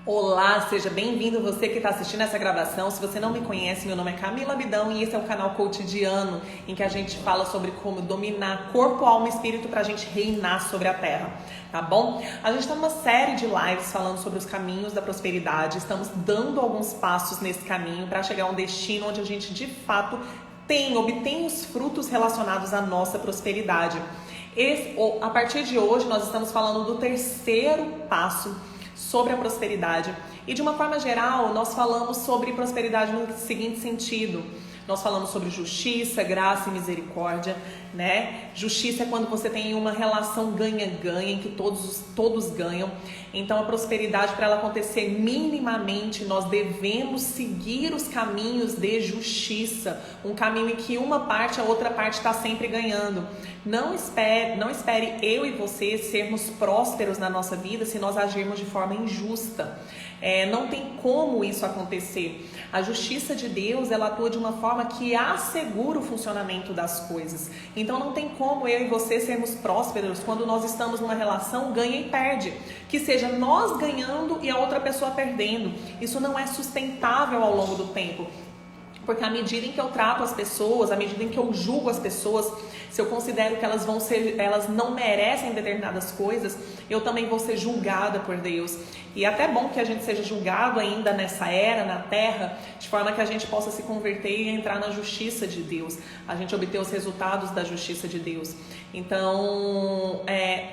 Olá, seja bem-vindo você que está assistindo essa gravação. Se você não me conhece, meu nome é Camila Abidão e esse é o canal Cotidiano, em que a gente fala sobre como dominar corpo, alma e espírito para a gente reinar sobre a terra, tá bom? A gente está numa série de lives falando sobre os caminhos da prosperidade, estamos dando alguns passos nesse caminho para chegar a um destino onde a gente de fato obtém os frutos relacionados à nossa prosperidade. A partir de hoje nós estamos falando do terceiro passo sobre a prosperidade. E de uma forma geral, nós falamos sobre prosperidade no seguinte sentido. Nós falamos sobre justiça, graça e misericórdia, né? Justiça é quando você tem uma relação ganha-ganha, em que todos ganham. Então, a prosperidade, para ela acontecer minimamente, nós devemos seguir os caminhos de justiça. Um caminho em que uma parte, a outra parte está sempre ganhando. Não espere eu e você sermos prósperos na nossa vida se nós agirmos de forma injusta. Não tem como isso acontecer. A justiça de Deus, ela atua de uma forma que assegura o funcionamento das coisas. Então não tem como eu e você sermos prósperos quando nós estamos numa relação ganha e perde. Que seja nós ganhando e a outra pessoa perdendo. Isso não é sustentável ao longo do tempo. Porque à medida em que eu trato as pessoas, à medida em que eu julgo as pessoas, se eu considero que elas não merecem determinadas coisas, eu também vou ser julgada por Deus. E é até bom que a gente seja julgado ainda nessa era, na terra, de forma que a gente possa se converter e entrar na justiça de Deus. A gente obter os resultados da justiça de Deus. Então,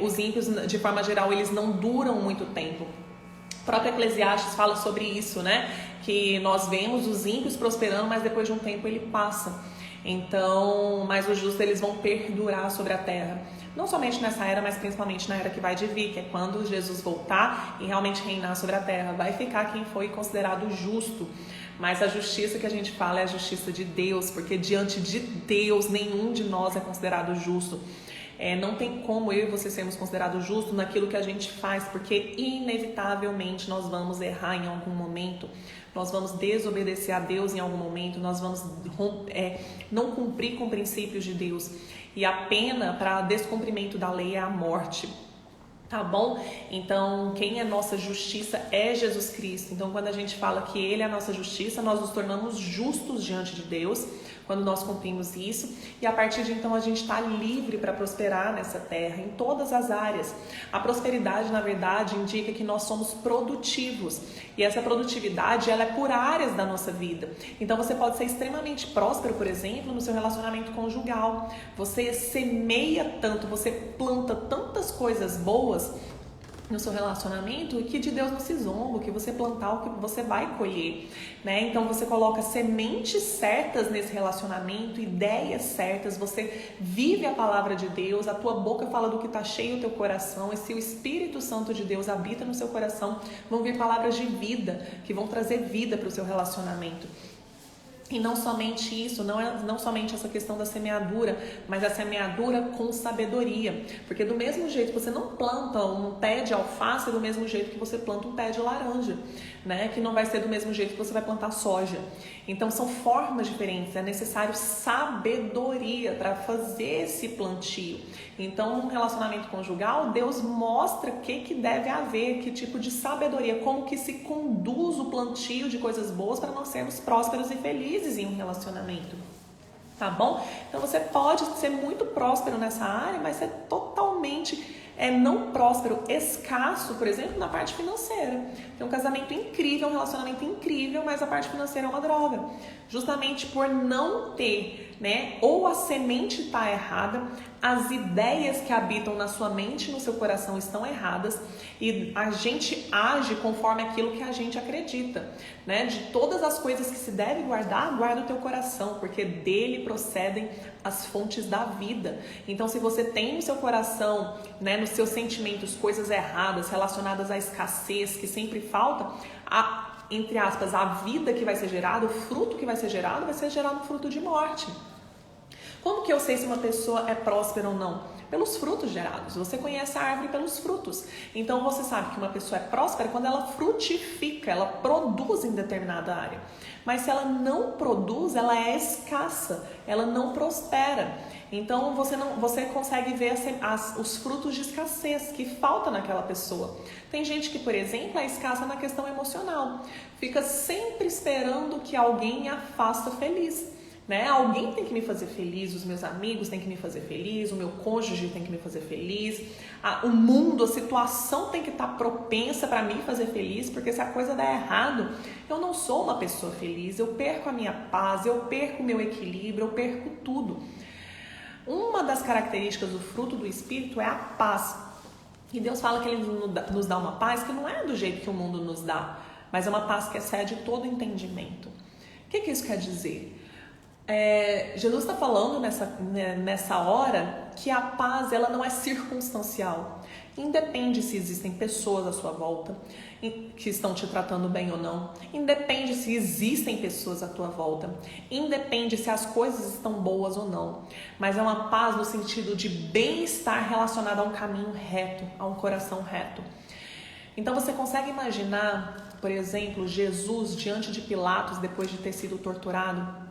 os ímpios, de forma geral, eles não duram muito tempo. O próprio Eclesiastes fala sobre isso, né? Que nós vemos os ímpios prosperando, mas depois de um tempo ele passa. Então, mas os justos eles vão perdurar sobre a terra. Não somente nessa era, mas principalmente na era que vai de vir, que é quando Jesus voltar e realmente reinar sobre a terra. Vai ficar quem foi considerado justo. Mas a justiça que a gente fala é a justiça de Deus, porque diante de Deus nenhum de nós é considerado justo. Não tem como eu e você sermos considerados justos naquilo que a gente faz, porque inevitavelmente nós vamos errar em algum momento, nós vamos desobedecer a Deus em algum momento, nós vamos não cumprir com princípios de Deus. E a pena para descumprimento da lei é a morte. Tá bom? Então, quem é nossa justiça é Jesus Cristo. Então, quando a gente fala que Ele é a nossa justiça, nós nos tornamos justos diante de Deus, quando nós cumprimos isso. E a partir de então, a gente está livre para prosperar nessa terra, em todas as áreas. A prosperidade, na verdade, indica que nós somos produtivos. E essa produtividade, ela é por áreas da nossa vida. Então, você pode ser extremamente próspero, por exemplo, no seu relacionamento conjugal. Você semeia tanto, você planta tantas coisas boas no seu relacionamento e que de Deus não se zomba, o que você plantar, o que você vai colher, né? Então você coloca sementes certas nesse relacionamento, ideias certas, você vive a palavra de Deus, a tua boca fala do que está cheio o teu coração, e se o Espírito Santo de Deus habita no seu coração, vão vir palavras de vida, que vão trazer vida para o seu relacionamento. E não somente isso, não somente essa questão da semeadura, mas a semeadura com sabedoria. Porque do mesmo jeito que você não planta um pé de alface, é do mesmo jeito que você planta um pé de laranja, né? Que não vai ser do mesmo jeito que você vai plantar soja. Então são formas diferentes, é necessário sabedoria para fazer esse plantio. Então, num relacionamento conjugal, Deus mostra o que deve haver, que tipo de sabedoria, como que se conduz o plantio de coisas boas para nós sermos prósperos e felizes em um relacionamento. Tá bom? Então você pode ser muito próspero nessa área, mas ser totalmente não próspero, escasso, por exemplo, na parte financeira. Tem um casamento incrível, um relacionamento incrível, mas a parte financeira é uma droga. Justamente por não ter, né? Ou a semente está errada, as ideias que habitam na sua mente e no seu coração estão erradas e a gente age conforme aquilo que a gente acredita, né? De todas as coisas que se deve guardar, guarda o teu coração, porque dele procedem as fontes da vida. Então, se você tem no seu coração, né, nos seus sentimentos, coisas erradas relacionadas à escassez, que sempre falta, entre aspas, a vida que vai ser gerada, o fruto que vai ser gerado um fruto de morte. Como que eu sei se uma pessoa é próspera ou não? Pelos frutos gerados. Você conhece a árvore pelos frutos. Então você sabe que uma pessoa é próspera quando ela frutifica, ela produz em determinada área. Mas se ela não produz, ela é escassa, ela não prospera. Então você consegue ver os frutos de escassez que falta naquela pessoa. Tem gente que, por exemplo, é escassa na questão emocional. Fica sempre esperando que alguém a faça feliz. Né? Alguém tem que me fazer feliz, os meus amigos têm que me fazer feliz, o meu cônjuge tem que me fazer feliz, o mundo, a situação tem que estar propensa para me fazer feliz, porque se a coisa der errado, eu não sou uma pessoa feliz, eu perco a minha paz, eu perco o meu equilíbrio, eu perco tudo. Uma das características do fruto do Espírito é a paz. E Deus fala que Ele nos dá uma paz que não é do jeito que o mundo nos dá, mas é uma paz que excede todo entendimento. O que isso quer dizer? Jesus está falando nessa hora que a paz ela não é circunstancial. Independe se existem pessoas à sua volta que estão te tratando bem ou não. Independe se existem pessoas à tua volta. Independe se as coisas estão boas ou não. Mas é uma paz no sentido de bem-estar relacionado a um caminho reto, a um coração reto. Então você consegue imaginar, por exemplo, Jesus diante de Pilatos depois de ter sido torturado?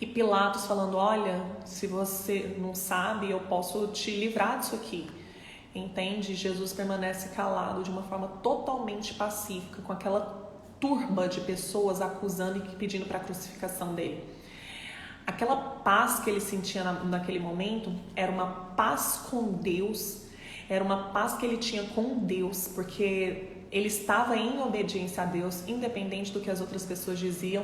E Pilatos falando, olha, se você não sabe, eu posso te livrar disso aqui. Entende? Jesus permanece calado de uma forma totalmente pacífica, com aquela turba de pessoas acusando e pedindo para a crucificação dele. Aquela paz que ele sentia naquele momento era uma paz com Deus, era uma paz que ele tinha com Deus, porque ele estava em obediência a Deus, independente do que as outras pessoas diziam,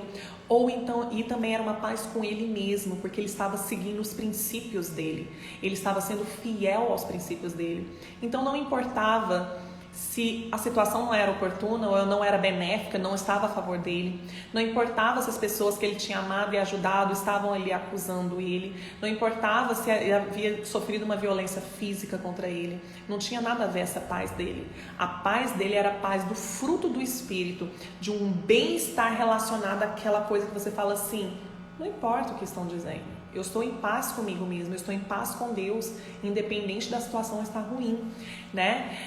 e também era uma paz com ele mesmo, porque ele estava seguindo os princípios dele, ele estava sendo fiel aos princípios dele. Então não importava se a situação não era oportuna ou não era benéfica, não estava a favor dele. Não importava se as pessoas que ele tinha amado e ajudado estavam ali acusando ele. Não importava se havia sofrido uma violência física contra ele. Não tinha nada a ver essa paz dele. A paz dele era a paz do fruto do Espírito, de um bem-estar relacionado àquela coisa que você fala assim, não importa o que estão dizendo. Eu estou em paz comigo mesmo, eu estou em paz com Deus, independente da situação estar ruim, né?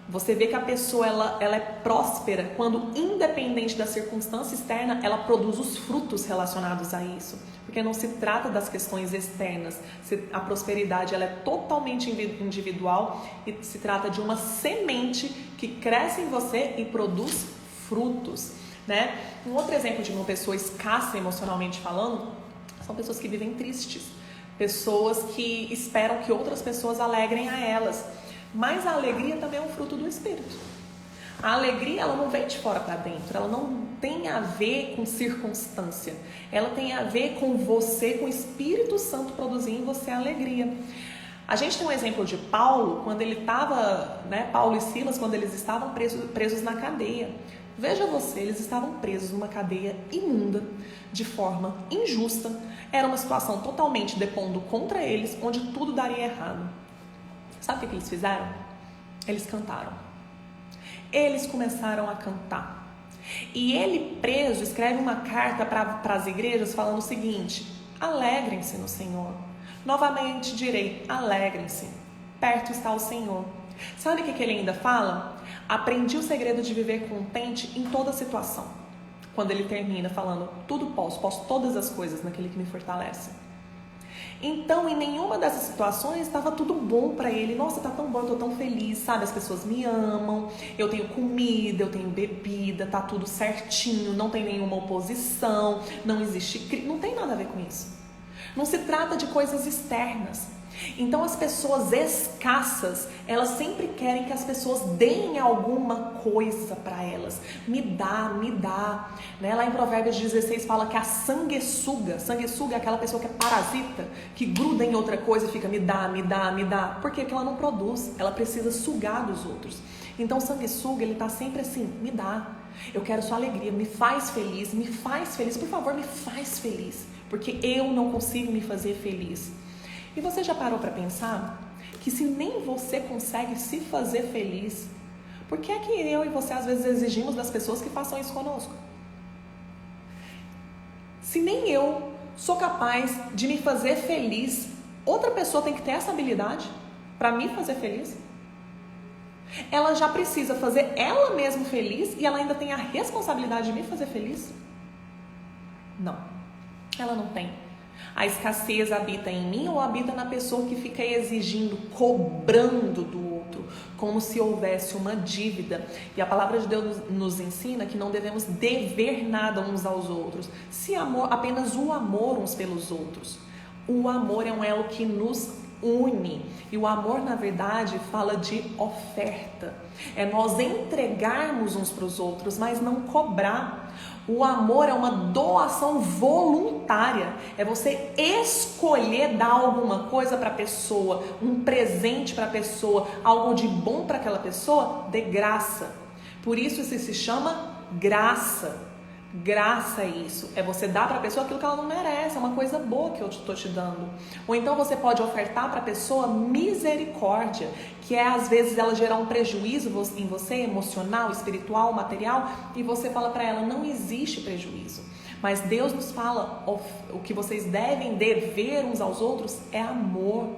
Você vê que a pessoa ela é próspera quando, independente da circunstância externa, ela produz os frutos relacionados a isso. Porque não se trata das questões externas. A prosperidade ela é totalmente individual e se trata de uma semente que cresce em você e produz frutos, né? Um outro exemplo de uma pessoa escassa emocionalmente falando são pessoas que vivem tristes. Pessoas que esperam que outras pessoas alegrem a elas. Mas a alegria também é um fruto do Espírito. A alegria ela não vem de fora para dentro, ela não tem a ver com circunstância, ela tem a ver com você, com o Espírito Santo produzindo em você a alegria. A gente tem um exemplo de Paulo, quando ele estava, Paulo e Silas, quando eles estavam presos na cadeia. Veja você, eles estavam presos numa cadeia imunda, de forma injusta, era uma situação totalmente depondo contra eles, onde tudo daria errado. Sabe o que eles fizeram? Eles cantaram. Eles começaram a cantar. E ele, preso, escreve uma carta para as igrejas falando o seguinte: alegrem-se no Senhor. Novamente direi, alegrem-se. Perto está o Senhor. Sabe o que ele ainda fala? Aprendi o segredo de viver contente em toda situação. Quando ele termina falando, tudo posso todas as coisas naquele que me fortalece. Então, em nenhuma dessas situações estava tudo bom para ele. Nossa, tá tão bom, eu tô tão feliz, sabe? As pessoas me amam, eu tenho comida, eu tenho bebida, tá tudo certinho, não tem nenhuma oposição, não existe crime, não tem nada a ver com isso. Não se trata de coisas externas. Então, as pessoas escassas, elas sempre querem que as pessoas deem alguma coisa para elas. Me dá. Né? Lá em Provérbios 16 fala que a sanguessuga é aquela pessoa que é parasita, que gruda em outra coisa e fica me dá. Por quê? Porque ela não produz, ela precisa sugar dos outros. Então, o sanguessuga, ele tá sempre assim, me dá. Eu quero sua alegria, me faz feliz, por favor, me faz feliz. Porque eu não consigo me fazer feliz. E você já parou para pensar que se nem você consegue se fazer feliz, por que é que eu e você às vezes exigimos das pessoas que façam isso conosco? Se nem eu sou capaz de me fazer feliz, outra pessoa tem que ter essa habilidade para me fazer feliz? Ela já precisa fazer ela mesma feliz e ela ainda tem a responsabilidade de me fazer feliz? Não, ela não tem. A escassez habita em mim ou habita na pessoa que fica exigindo, cobrando do outro, como se houvesse uma dívida. E a palavra de Deus nos ensina que não devemos dever nada uns aos outros, se amor, apenas o amor uns pelos outros. O amor é um elo que nos une. E o amor, na verdade, fala de oferta. É nós entregarmos uns para os outros, mas não cobrar. O amor é uma doação voluntária. É você escolher dar alguma coisa para a pessoa, um presente para a pessoa, algo de bom para aquela pessoa, de graça. Por isso se chama graça. Graça é isso, é você dar para a pessoa aquilo que ela não merece, é uma coisa boa que eu estou te dando. Ou então você pode ofertar para a pessoa misericórdia, que é às vezes ela gerar um prejuízo em você, emocional, espiritual, material, e você fala para ela, não existe prejuízo. Mas Deus nos fala, o que vocês devem dever uns aos outros é amor.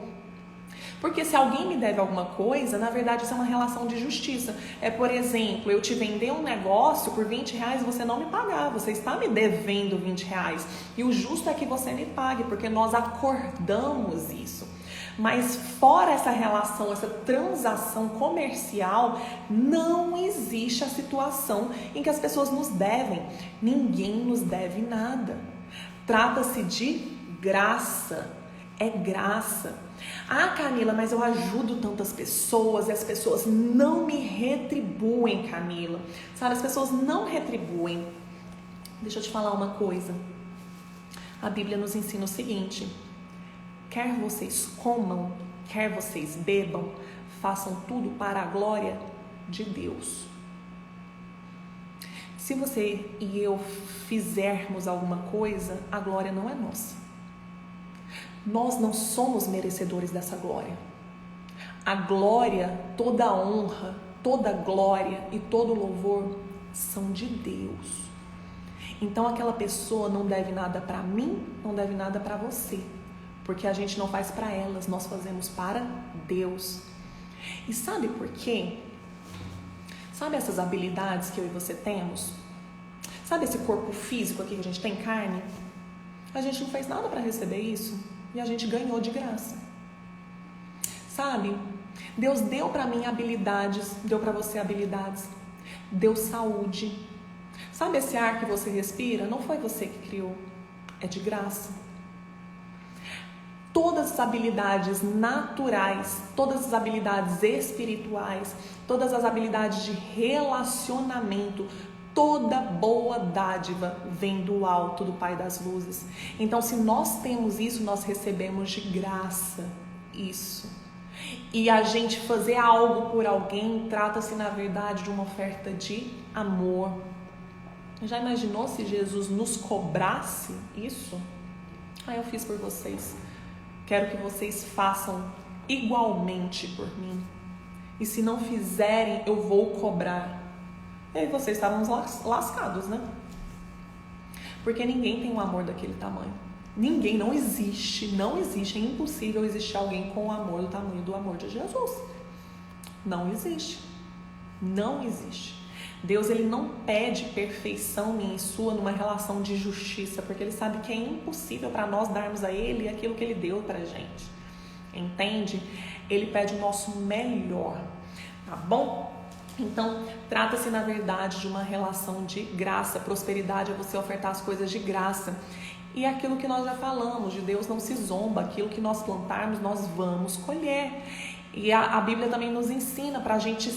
Porque se alguém me deve alguma coisa, na verdade isso é uma relação de justiça. É, por exemplo, eu te vender um negócio por R$20 e você não me pagar. Você está me devendo R$20. E o justo é que você me pague, porque nós acordamos isso. Mas fora essa relação, essa transação comercial, não existe a situação em que as pessoas nos devem. Ninguém nos deve nada. Trata-se de graça. É graça. Ah, Camila, mas eu ajudo tantas pessoas e as pessoas não me retribuem, Camila. Sabe, as pessoas não retribuem. Deixa eu te falar uma coisa. A Bíblia nos ensina o seguinte: quer vocês comam, quer vocês bebam, façam tudo para a glória de Deus. Se você e eu fizermos alguma coisa, a glória não é nossa. Nós não somos merecedores dessa glória. A glória, toda a honra, toda a glória e todo o louvor são de Deus. Então aquela pessoa não deve nada para mim, não deve nada para você. Porque a gente não faz para elas, nós fazemos para Deus. E sabe por quê? Sabe essas habilidades que eu e você temos? Sabe esse corpo físico aqui que a gente tem, carne? A gente não fez nada para receber isso. E a gente ganhou de graça. Sabe? Deus deu para mim habilidades, deu para você habilidades, deu saúde. Sabe esse ar que você respira? Não foi você que criou, é de graça. Todas as habilidades naturais, todas as habilidades espirituais, todas as habilidades de relacionamento, toda boa dádiva vem do alto, do Pai das Luzes. Então, se nós temos isso, nós recebemos de graça isso. E a gente fazer algo por alguém trata-se, na verdade, de uma oferta de amor. Já imaginou se Jesus nos cobrasse isso? Eu fiz por vocês. Quero que vocês façam igualmente por mim. E se não fizerem, eu vou cobrar. E aí vocês estavam lascados, né? Porque ninguém tem um amor daquele tamanho. Ninguém, não existe, é impossível existir alguém com o amor do tamanho do amor de Jesus. Não existe. Não existe. Deus, ele não pede perfeição minha e sua numa relação de justiça, porque ele sabe que é impossível para nós darmos a ele aquilo que ele deu pra gente. Entende? Ele pede o nosso melhor, tá bom? Então, trata-se na verdade de uma relação de graça. Prosperidade é você ofertar as coisas de graça. E aquilo que nós já falamos, de Deus não se zomba, aquilo que nós plantarmos, nós vamos colher. E a Bíblia também nos ensina para a gente,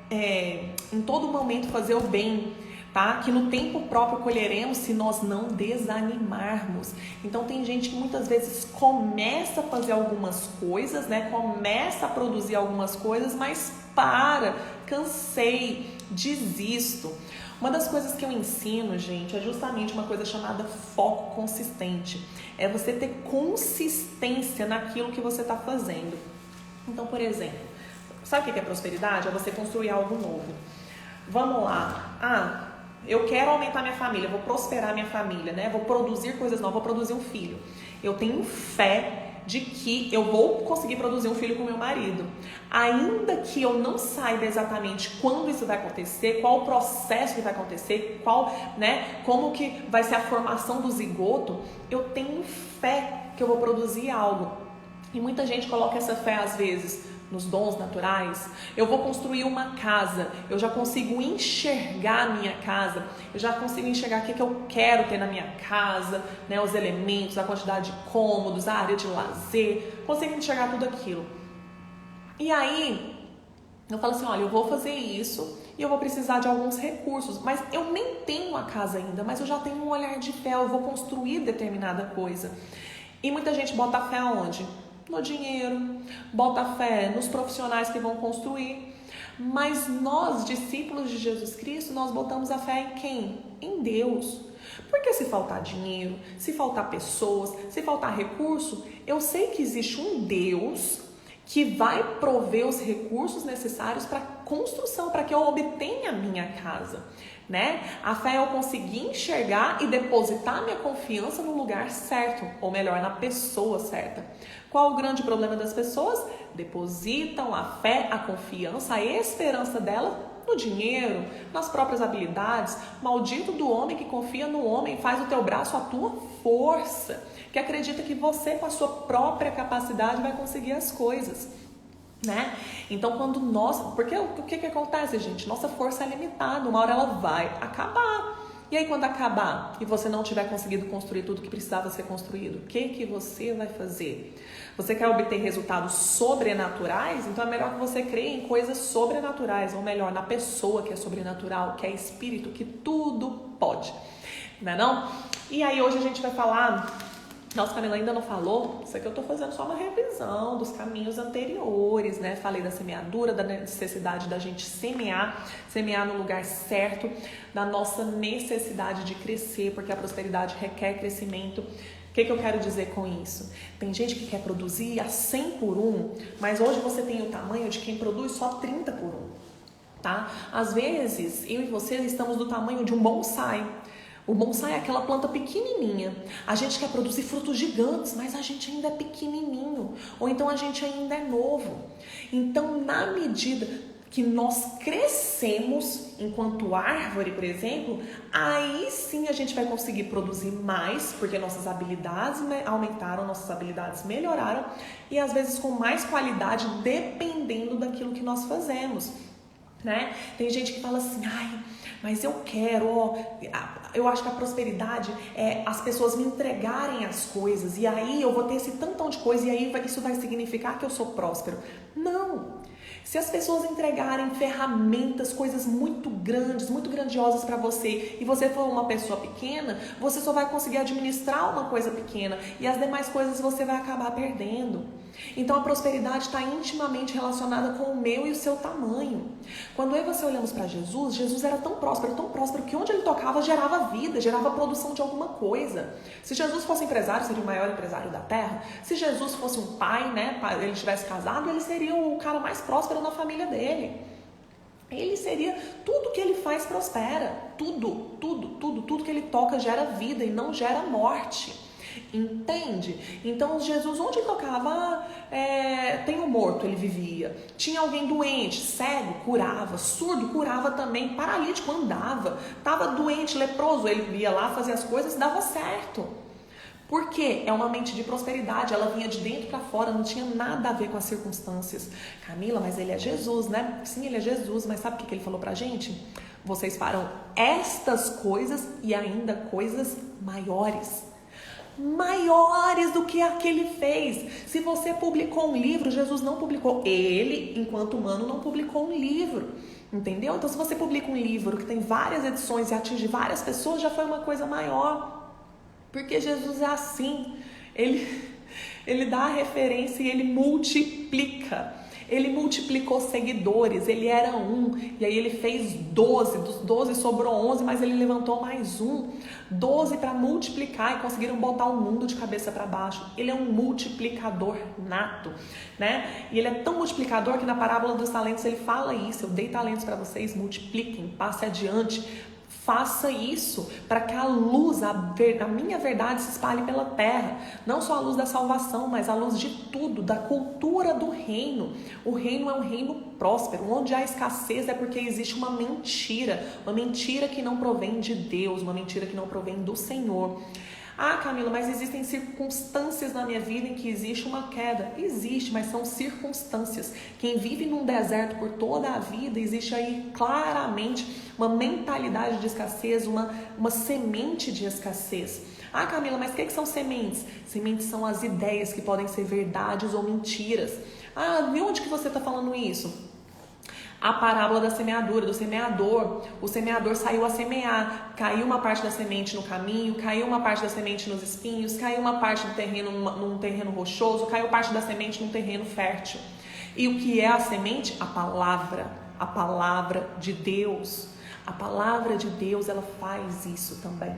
em todo momento, fazer o bem, tá? Que no tempo próprio colheremos se nós não desanimarmos. Então tem gente que muitas vezes começa a fazer algumas coisas, né? Começa a produzir algumas coisas, mas cansei, desisto. Uma das coisas que eu ensino, gente, é justamente uma coisa chamada foco consistente. É você ter consistência naquilo que você está fazendo. Então, por exemplo, sabe o que é prosperidade? É você construir algo novo. Vamos lá. Eu quero aumentar minha família, vou prosperar minha família, né? Vou produzir coisas novas, vou produzir um filho. Eu tenho fé de que eu vou conseguir produzir um filho com meu marido. Ainda que eu não saiba exatamente quando isso vai acontecer, qual o processo que vai acontecer, como que vai ser a formação do zigoto, eu tenho fé que eu vou produzir algo. E muita gente coloca essa fé às vezes nos dons naturais. Eu vou construir uma casa, eu já consigo enxergar a minha casa, eu já consigo enxergar o que eu quero ter na minha casa, né? Os elementos, a quantidade de cômodos, a área de lazer, consigo enxergar tudo aquilo. E aí, eu falo assim, olha, eu vou fazer isso e eu vou precisar de alguns recursos, mas eu nem tenho a casa ainda, mas eu já tenho um olhar de fé, eu vou construir determinada coisa. E muita gente bota a fé aonde? No dinheiro, bota fé nos profissionais que vão construir. Mas nós, discípulos de Jesus Cristo, nós botamos a fé em quem? Em Deus. Porque se faltar dinheiro, se faltar pessoas, se faltar recurso, eu sei que existe um Deus que vai prover os recursos necessários para a construção, para que eu obtenha a minha casa, né? A fé é eu conseguir enxergar e depositar minha confiança no lugar certo, ou melhor, na pessoa certa. Qual o grande problema das pessoas? Depositam a fé, a confiança, a esperança dela no dinheiro, nas próprias habilidades. Maldito do homem que confia no homem, faz do teu braço a tua força, que acredita que você, com a sua própria capacidade, vai conseguir as coisas, né? Então, porque o que acontece, gente? Nossa força é limitada, uma hora ela vai acabar. E aí, quando acabar e você não tiver conseguido construir tudo que precisava ser construído, o que você vai fazer? Você quer obter resultados sobrenaturais? Então é melhor que você creia em coisas sobrenaturais, ou melhor, na pessoa que é sobrenatural, que é espírito, que tudo pode, não é não? E aí hoje a gente vai falar... Nossa, Camila ainda não falou, isso aqui eu tô fazendo só uma revisão dos caminhos anteriores, né? Falei da semeadura, da necessidade da gente semear no lugar certo, da nossa necessidade de crescer, porque a prosperidade requer crescimento. O que eu quero dizer com isso? Tem gente que quer produzir a 100 por 1, mas hoje você tem o tamanho de quem produz só 30 por 1, tá? Às vezes, eu e você estamos do tamanho de um bonsai. O bonsai é aquela planta pequenininha. A gente quer produzir frutos gigantes, mas a gente ainda é pequenininho. Ou então a gente ainda é novo. Então, na medida que nós crescemos enquanto árvore, por exemplo, aí sim a gente vai conseguir produzir mais, porque nossas habilidades aumentaram, nossas habilidades melhoraram, e às vezes com mais qualidade, dependendo daquilo que nós fazemos, né? Tem gente que fala assim, mas eu eu acho que a prosperidade é as pessoas me entregarem as coisas, e aí eu vou ter esse tantão de coisa, e aí isso vai significar que eu sou próspero. Não! Se as pessoas entregarem ferramentas, coisas muito grandes, muito grandiosas para você, e você for uma pessoa pequena, você só vai conseguir administrar uma coisa pequena, e as demais coisas você vai acabar perdendo. Então a prosperidade está intimamente relacionada com o meu e o seu tamanho. Quando eu e você olhamos para Jesus, Jesus era tão próspero que onde ele tocava gerava vida, gerava produção de alguma coisa. Se Jesus fosse empresário, seria o maior empresário da terra. Se Jesus fosse um pai, né, ele tivesse casado, ele seria o cara mais próspero na família dele. Ele seria, tudo que ele faz prospera, tudo que ele toca gera vida e não gera morte. Entende? Então Jesus, onde ele tocava, tem um morto, ele vivia. Tinha alguém doente, cego, curava. Surdo, curava também. Paralítico, andava. Estava doente, leproso, ele ia lá fazer as coisas e dava certo. Por quê? É uma mente de prosperidade, ela vinha de dentro para fora, não tinha nada a ver com as circunstâncias. Camila, mas ele é Jesus, né? Sim, ele é Jesus, mas sabe o que ele falou pra gente? Vocês farão estas coisas e ainda coisas maiores do que aquele fez. Se você publicou um livro, Jesus não publicou. Ele, enquanto humano, não publicou um livro. Entendeu? Então, se você publica um livro que tem várias edições e atinge várias pessoas, já foi uma coisa maior. Porque Jesus é assim. Ele dá a referência e ele multiplica. Ele multiplicou seguidores, ele era 1, e aí ele fez 12, dos 12 sobrou 11, mas ele levantou mais 12 para multiplicar e conseguiram botar o mundo de cabeça para baixo. Ele é um multiplicador nato, né? E ele é tão multiplicador que na parábola dos talentos ele fala isso: eu dei talentos para vocês, multipliquem, passe adiante, Faça isso para que a luz, a minha verdade se espalhe pela terra. Não só a luz da salvação, mas a luz de tudo, da cultura do reino. O reino é um reino próspero. Onde há escassez é porque existe uma mentira que não provém de Deus, uma mentira que não provém do Senhor. Ah, Camila, mas existem circunstâncias na minha vida em que existe uma queda. Existe, mas são circunstâncias. Quem vive num deserto por toda a vida, existe aí claramente uma mentalidade de escassez, uma semente de escassez. Ah, Camila, mas o que são sementes? Sementes são as ideias que podem ser verdades ou mentiras. Ah, de onde que você está falando isso? A parábola da semeadura, do semeador. O semeador saiu a semear, caiu uma parte da semente no caminho, caiu uma parte da semente nos espinhos, caiu uma parte do terreno num terreno rochoso, caiu parte da semente num terreno fértil. E o que é a semente? A palavra de Deus. A palavra de Deus, ela faz isso também.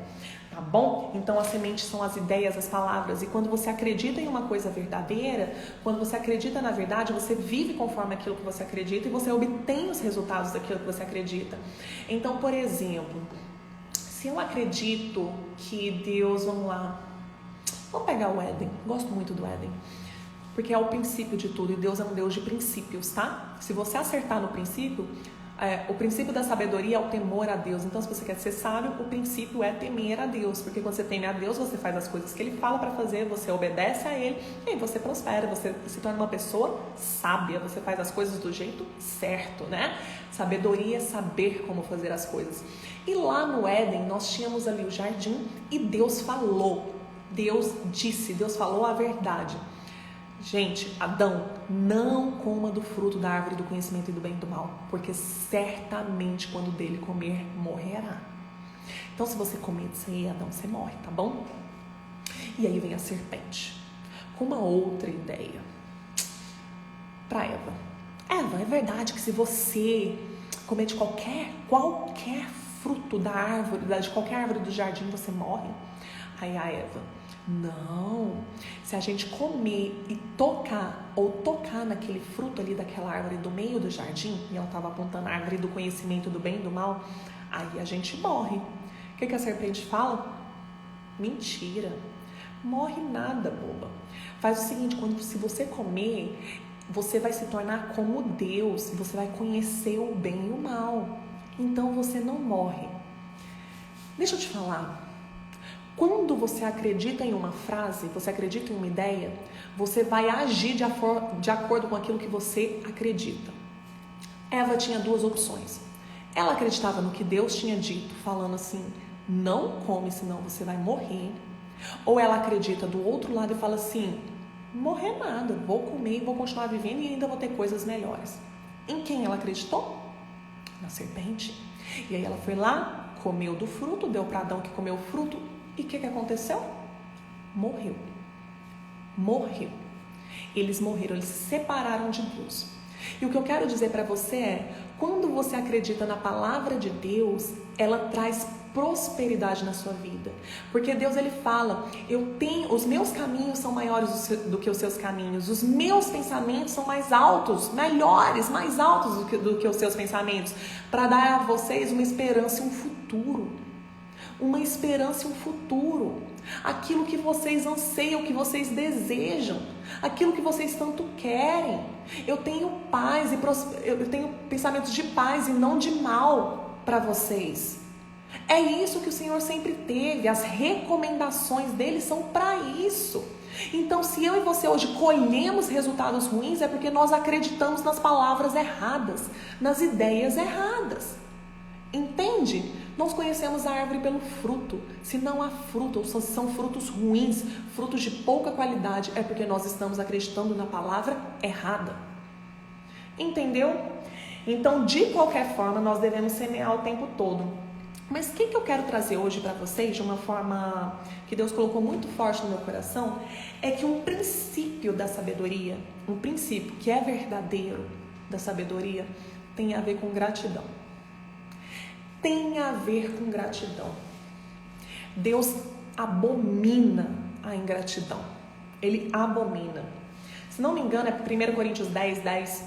Tá bom? Então, as sementes são as ideias, as palavras. E quando você acredita em uma coisa verdadeira, quando você acredita na verdade, você vive conforme aquilo que você acredita e você obtém os resultados daquilo que você acredita. Então, por exemplo, se eu acredito que Deus, vamos pegar o Éden. Gosto muito do Éden. Porque é o princípio de tudo. E Deus é um Deus de princípios, tá? Se você acertar no princípio... o princípio da sabedoria é o temor a Deus. Então, se você quer ser sábio, o princípio é temer a Deus. Porque quando você teme a Deus, você faz as coisas que Ele fala para fazer, você obedece a Ele, e aí você prospera, você se torna uma pessoa sábia, você faz as coisas do jeito certo, né? Sabedoria é saber como fazer as coisas. E lá no Éden, nós tínhamos ali o jardim e Deus falou. Deus disse, Deus falou a verdade. Gente, Adão, não coma do fruto da árvore do conhecimento e do bem e do mal, porque certamente quando dele comer, morrerá. Então, se você comer disso aí, Adão, você morre, tá bom? E aí vem a serpente, com uma outra ideia, para Eva. Eva, é verdade que se você comer de qualquer fruto da árvore, de qualquer árvore do jardim, você morre? Aí a Eva... Não, se a gente comer e tocar naquele fruto ali daquela árvore do meio do jardim, e ela estava apontando a árvore do conhecimento do bem e do mal, aí a gente morre. O que a serpente fala? Mentira, morre nada, boba. Faz o seguinte, se você comer, você vai se tornar como Deus, você vai conhecer o bem e o mal, então você não morre. Deixa eu te falar. Quando você acredita em uma frase, você acredita em uma ideia, você vai agir de acordo com aquilo que você acredita. Eva tinha duas opções. Ela acreditava no que Deus tinha dito, falando assim, não come, senão você vai morrer. Ou ela acredita do outro lado e fala assim, morrer nada, vou comer e vou continuar vivendo e ainda vou ter coisas melhores. Em quem ela acreditou? Na serpente. E aí ela foi lá, comeu do fruto, deu para Adão que comeu o fruto. E o que aconteceu? Morreu. Eles morreram, eles se separaram de Deus. E o que eu quero dizer para você é, quando você acredita na palavra de Deus, ela traz prosperidade na sua vida. Porque Deus, ele fala, os meus caminhos são maiores do que os seus caminhos, os meus pensamentos são mais altos, melhores, mais altos do que os seus pensamentos, para dar a vocês uma esperança e um futuro. Uma esperança e um futuro, aquilo que vocês anseiam, que vocês desejam, aquilo que vocês tanto querem. Eu tenho paz eu tenho pensamentos de paz e não de mal para vocês. É isso que o Senhor sempre teve, as recomendações dele são para isso. Então, se eu e você hoje colhemos resultados ruins, é porque nós acreditamos nas palavras erradas, nas ideias erradas. Entende? Nós conhecemos a árvore pelo fruto. Se não há fruto, ou se são frutos ruins, frutos de pouca qualidade, é porque nós estamos acreditando na palavra errada. Entendeu? Então, de qualquer forma, nós devemos semear o tempo todo. Mas o que eu quero trazer hoje para vocês, de uma forma que Deus colocou muito forte no meu coração, é que um princípio da sabedoria, um princípio que é verdadeiro da sabedoria, tem a ver com gratidão. Tem a ver com gratidão. Deus abomina a ingratidão. Ele abomina. Se não me engano, é 1 Coríntios 10:10.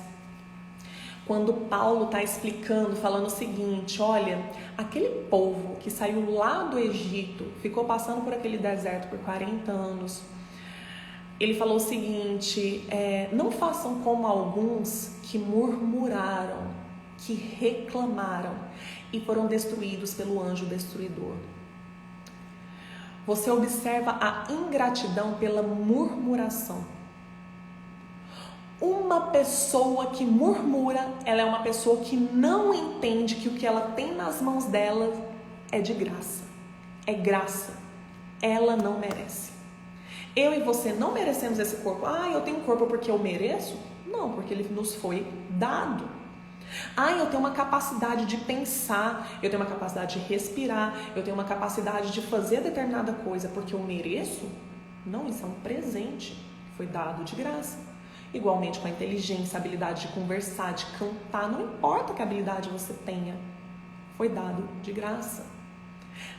quando Paulo está explicando, falando o seguinte: olha, aquele povo que saiu lá do Egito, ficou passando por aquele deserto por 40 anos, ele falou o seguinte: não façam como alguns que murmuraram, que reclamaram e foram destruídos pelo anjo destruidor. Você observa a ingratidão pela murmuração. Uma pessoa que murmura, ela é uma pessoa que não entende que o que ela tem nas mãos dela é de graça. É graça. Ela não merece. Eu e você não merecemos esse corpo. Eu tenho um corpo porque eu mereço? Não, porque ele nos foi dado. Eu tenho uma capacidade de pensar, eu tenho uma capacidade de respirar, eu tenho uma capacidade de fazer determinada coisa porque eu mereço? Não, isso é um presente. Foi dado de graça. Igualmente com a inteligência, a habilidade de conversar, de cantar, não importa que habilidade você tenha, foi dado de graça.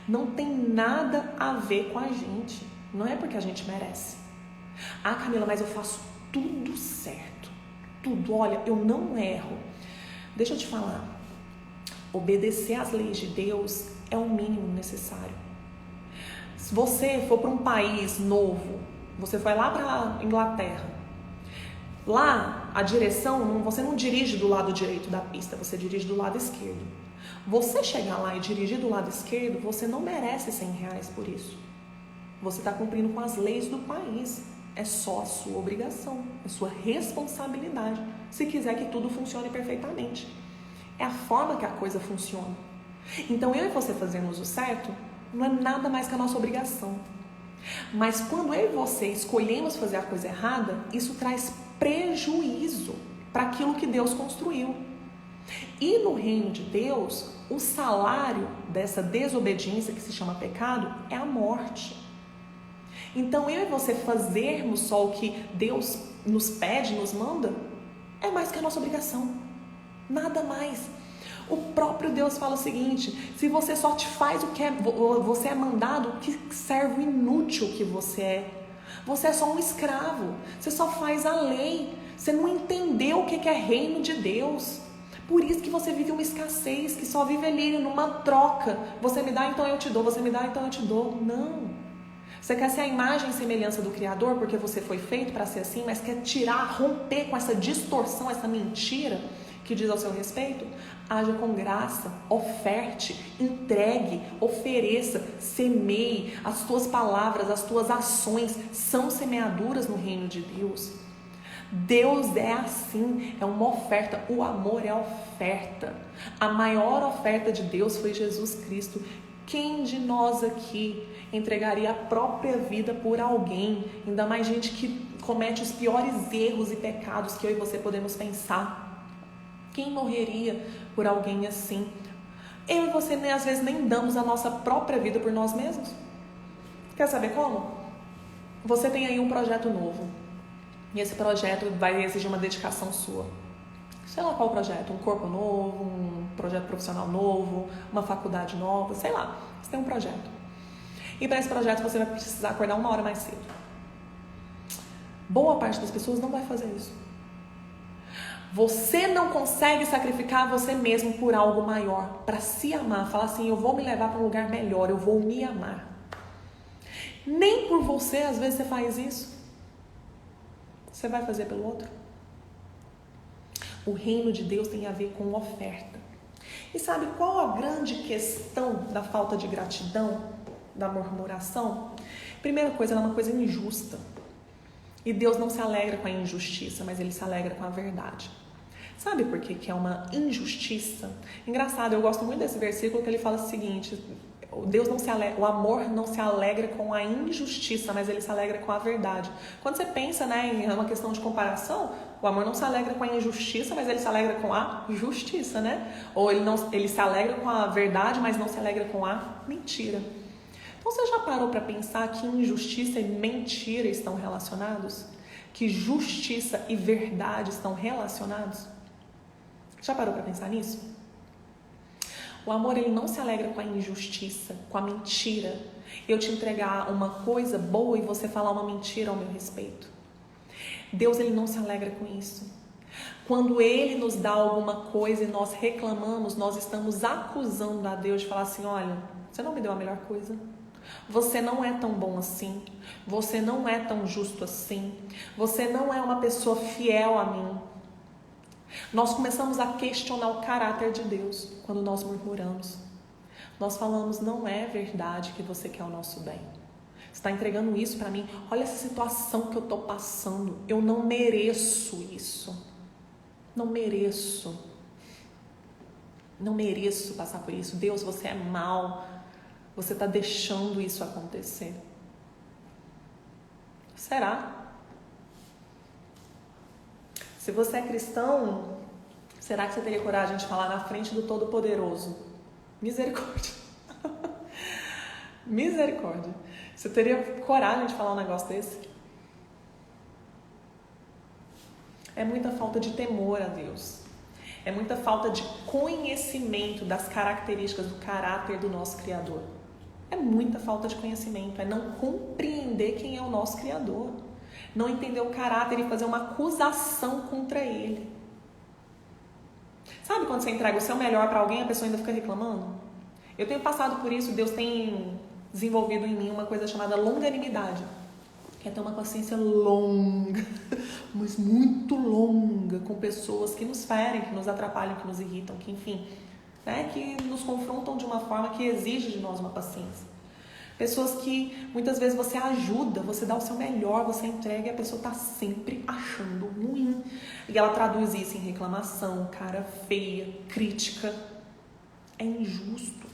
Não tem nada a ver com a gente, não é porque a gente merece. Camila, mas eu faço tudo certo, tudo, olha, eu não erro. Deixa eu te falar, obedecer às leis de Deus é o mínimo necessário. Se você for para um país novo, você foi lá para a Inglaterra, lá, a direção, você não dirige do lado direito da pista, você dirige do lado esquerdo. Você chegar lá e dirigir do lado esquerdo, você não merece R$100 por isso. Você está cumprindo com as leis do país. É só a sua obrigação, é sua responsabilidade, se quiser que tudo funcione perfeitamente. É a forma que a coisa funciona. Então, eu e você fazermos o certo, não é nada mais que a nossa obrigação. Mas quando eu e você escolhemos fazer a coisa errada, isso traz prejuízo para aquilo que Deus construiu. E no reino de Deus, o salário dessa desobediência que se chama pecado é a morte. Então eu e você fazermos só o que Deus nos pede, nos manda, é mais que a nossa obrigação. Nada mais. O próprio Deus fala o seguinte: se você só te faz o que você é mandado, que servo inútil que você é. Você é só um escravo, você só faz a lei, você não entendeu o que é reino de Deus. Por isso que você vive uma escassez, que só vive ali numa troca. Você me dá, então eu te dou, você me dá, então eu te dou. Não. Você quer ser a imagem e semelhança do Criador porque você foi feito para ser assim, mas quer tirar, romper com essa distorção, essa mentira que diz ao seu respeito? Haja com graça, oferte, entregue, ofereça, semeie. As tuas palavras, as tuas ações são semeaduras no reino de Deus. Deus é assim, é uma oferta. O amor é oferta. A maior oferta de Deus foi Jesus Cristo. Quem de nós aqui entregaria a própria vida por alguém? Ainda mais gente que comete os piores erros e pecados que eu e você podemos pensar. Quem morreria por alguém assim? Eu e você às vezes nem damos a nossa própria vida por nós mesmos. Quer saber como? Você tem aí um projeto novo. E esse projeto vai exigir uma dedicação sua. Sei lá qual projeto, um corpo novo, um projeto profissional novo, uma faculdade nova, sei lá. Você tem um projeto. E para esse projeto você vai precisar acordar 1 hora mais cedo. Boa parte das pessoas não vai fazer isso. Você não consegue sacrificar você mesmo por algo maior, para se amar, falar assim: eu vou me levar para um lugar melhor, eu vou me amar. Nem por você, às vezes, você faz isso. Você vai fazer pelo outro? O reino de Deus tem a ver com oferta. E sabe qual a grande questão da falta de gratidão, da murmuração? Primeira coisa, ela é uma coisa injusta. E Deus não se alegra com a injustiça, mas Ele se alegra com a verdade. Sabe por que é uma injustiça? Engraçado, eu gosto muito desse versículo que ele fala o seguinte: o amor não se alegra com a injustiça, mas ele se alegra com a verdade. Quando você pensa, em uma questão de comparação, o amor não se alegra com a injustiça, mas ele se alegra com a justiça, Ou ele se alegra com a verdade, mas não se alegra com a mentira. Então você já parou para pensar que injustiça e mentira estão relacionados? Que justiça e verdade estão relacionados? Já parou para pensar nisso? O amor, ele não se alegra com a injustiça, com a mentira. Eu te entregar uma coisa boa e você falar uma mentira ao meu respeito. Deus, ele não se alegra com isso. Quando Ele nos dá alguma coisa e nós reclamamos, nós estamos acusando a Deus de falar assim, olha, você não me deu a melhor coisa. Você não é tão bom assim. Você não é tão justo assim. Você não é uma pessoa fiel a mim. Nós começamos a questionar o caráter de Deus quando nós murmuramos. Nós falamos, não é verdade que você quer o nosso bem. Você está entregando isso para mim? Olha essa situação que eu estou passando. Eu não mereço isso. Não mereço. Não mereço passar por isso. Deus, você é mau. Você está deixando isso acontecer. Será? Se você é cristão, será que você teria coragem de falar na frente do Todo-Poderoso? Misericórdia. Misericórdia. Você teria coragem de falar um negócio desse? É muita falta de temor a Deus. É muita falta de conhecimento das características do caráter do nosso Criador. É muita falta de conhecimento. É não compreender quem é o nosso Criador. Não entender o caráter e fazer uma acusação contra Ele. Sabe quando você entrega o seu melhor para alguém e a pessoa ainda fica reclamando? Eu tenho passado por isso. Deus tem desenvolvido em mim uma coisa chamada longanimidade. Que é ter uma paciência longa, mas muito longa, com pessoas que nos ferem, que nos atrapalham, que nos irritam, que enfim, né, que nos confrontam de uma forma que exige de nós uma paciência. Pessoas que muitas vezes você ajuda, você dá o seu melhor, você entrega e a pessoa está sempre achando ruim. E ela traduz isso em reclamação, cara feia, crítica. É injusto.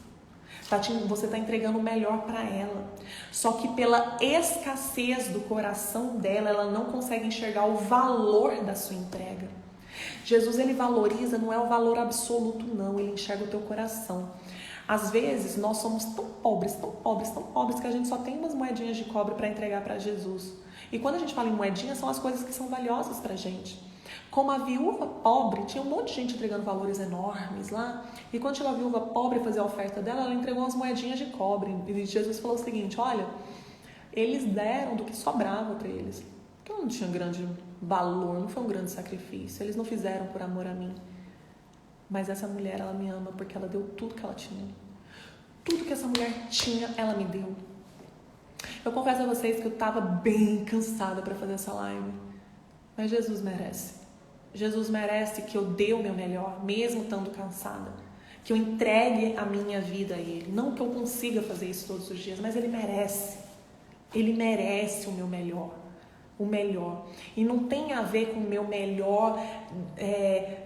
Você está entregando o melhor para ela. Só que pela escassez do coração dela, ela não consegue enxergar o valor da sua entrega. Jesus, ele valoriza, não é o valor absoluto, não. Ele enxerga o teu coração. Às vezes, nós somos tão pobres, que a gente só tem umas moedinhas de cobre para entregar para Jesus. E quando a gente fala em moedinhas, são as coisas que são valiosas para a gente. Como a viúva pobre, tinha um monte de gente entregando valores enormes lá. E quando chegou a viúva pobre fazer a oferta dela, ela entregou umas moedinhas de cobre. E Jesus falou o seguinte, olha, eles deram do que sobrava para eles. Porque não tinha grande valor, não foi um grande sacrifício. Eles não fizeram por amor a mim. Mas essa mulher, ela me ama porque ela deu tudo que ela tinha. Tudo que essa mulher tinha, ela me deu. Eu confesso a vocês que eu estava bem cansada para fazer essa live. Mas Jesus merece. Jesus merece que eu dê o meu melhor, mesmo estando cansada. Que eu entregue a minha vida a Ele. Não que eu consiga fazer isso todos os dias, mas Ele merece. Ele merece o meu melhor. O melhor. E não tem a ver com o meu melhor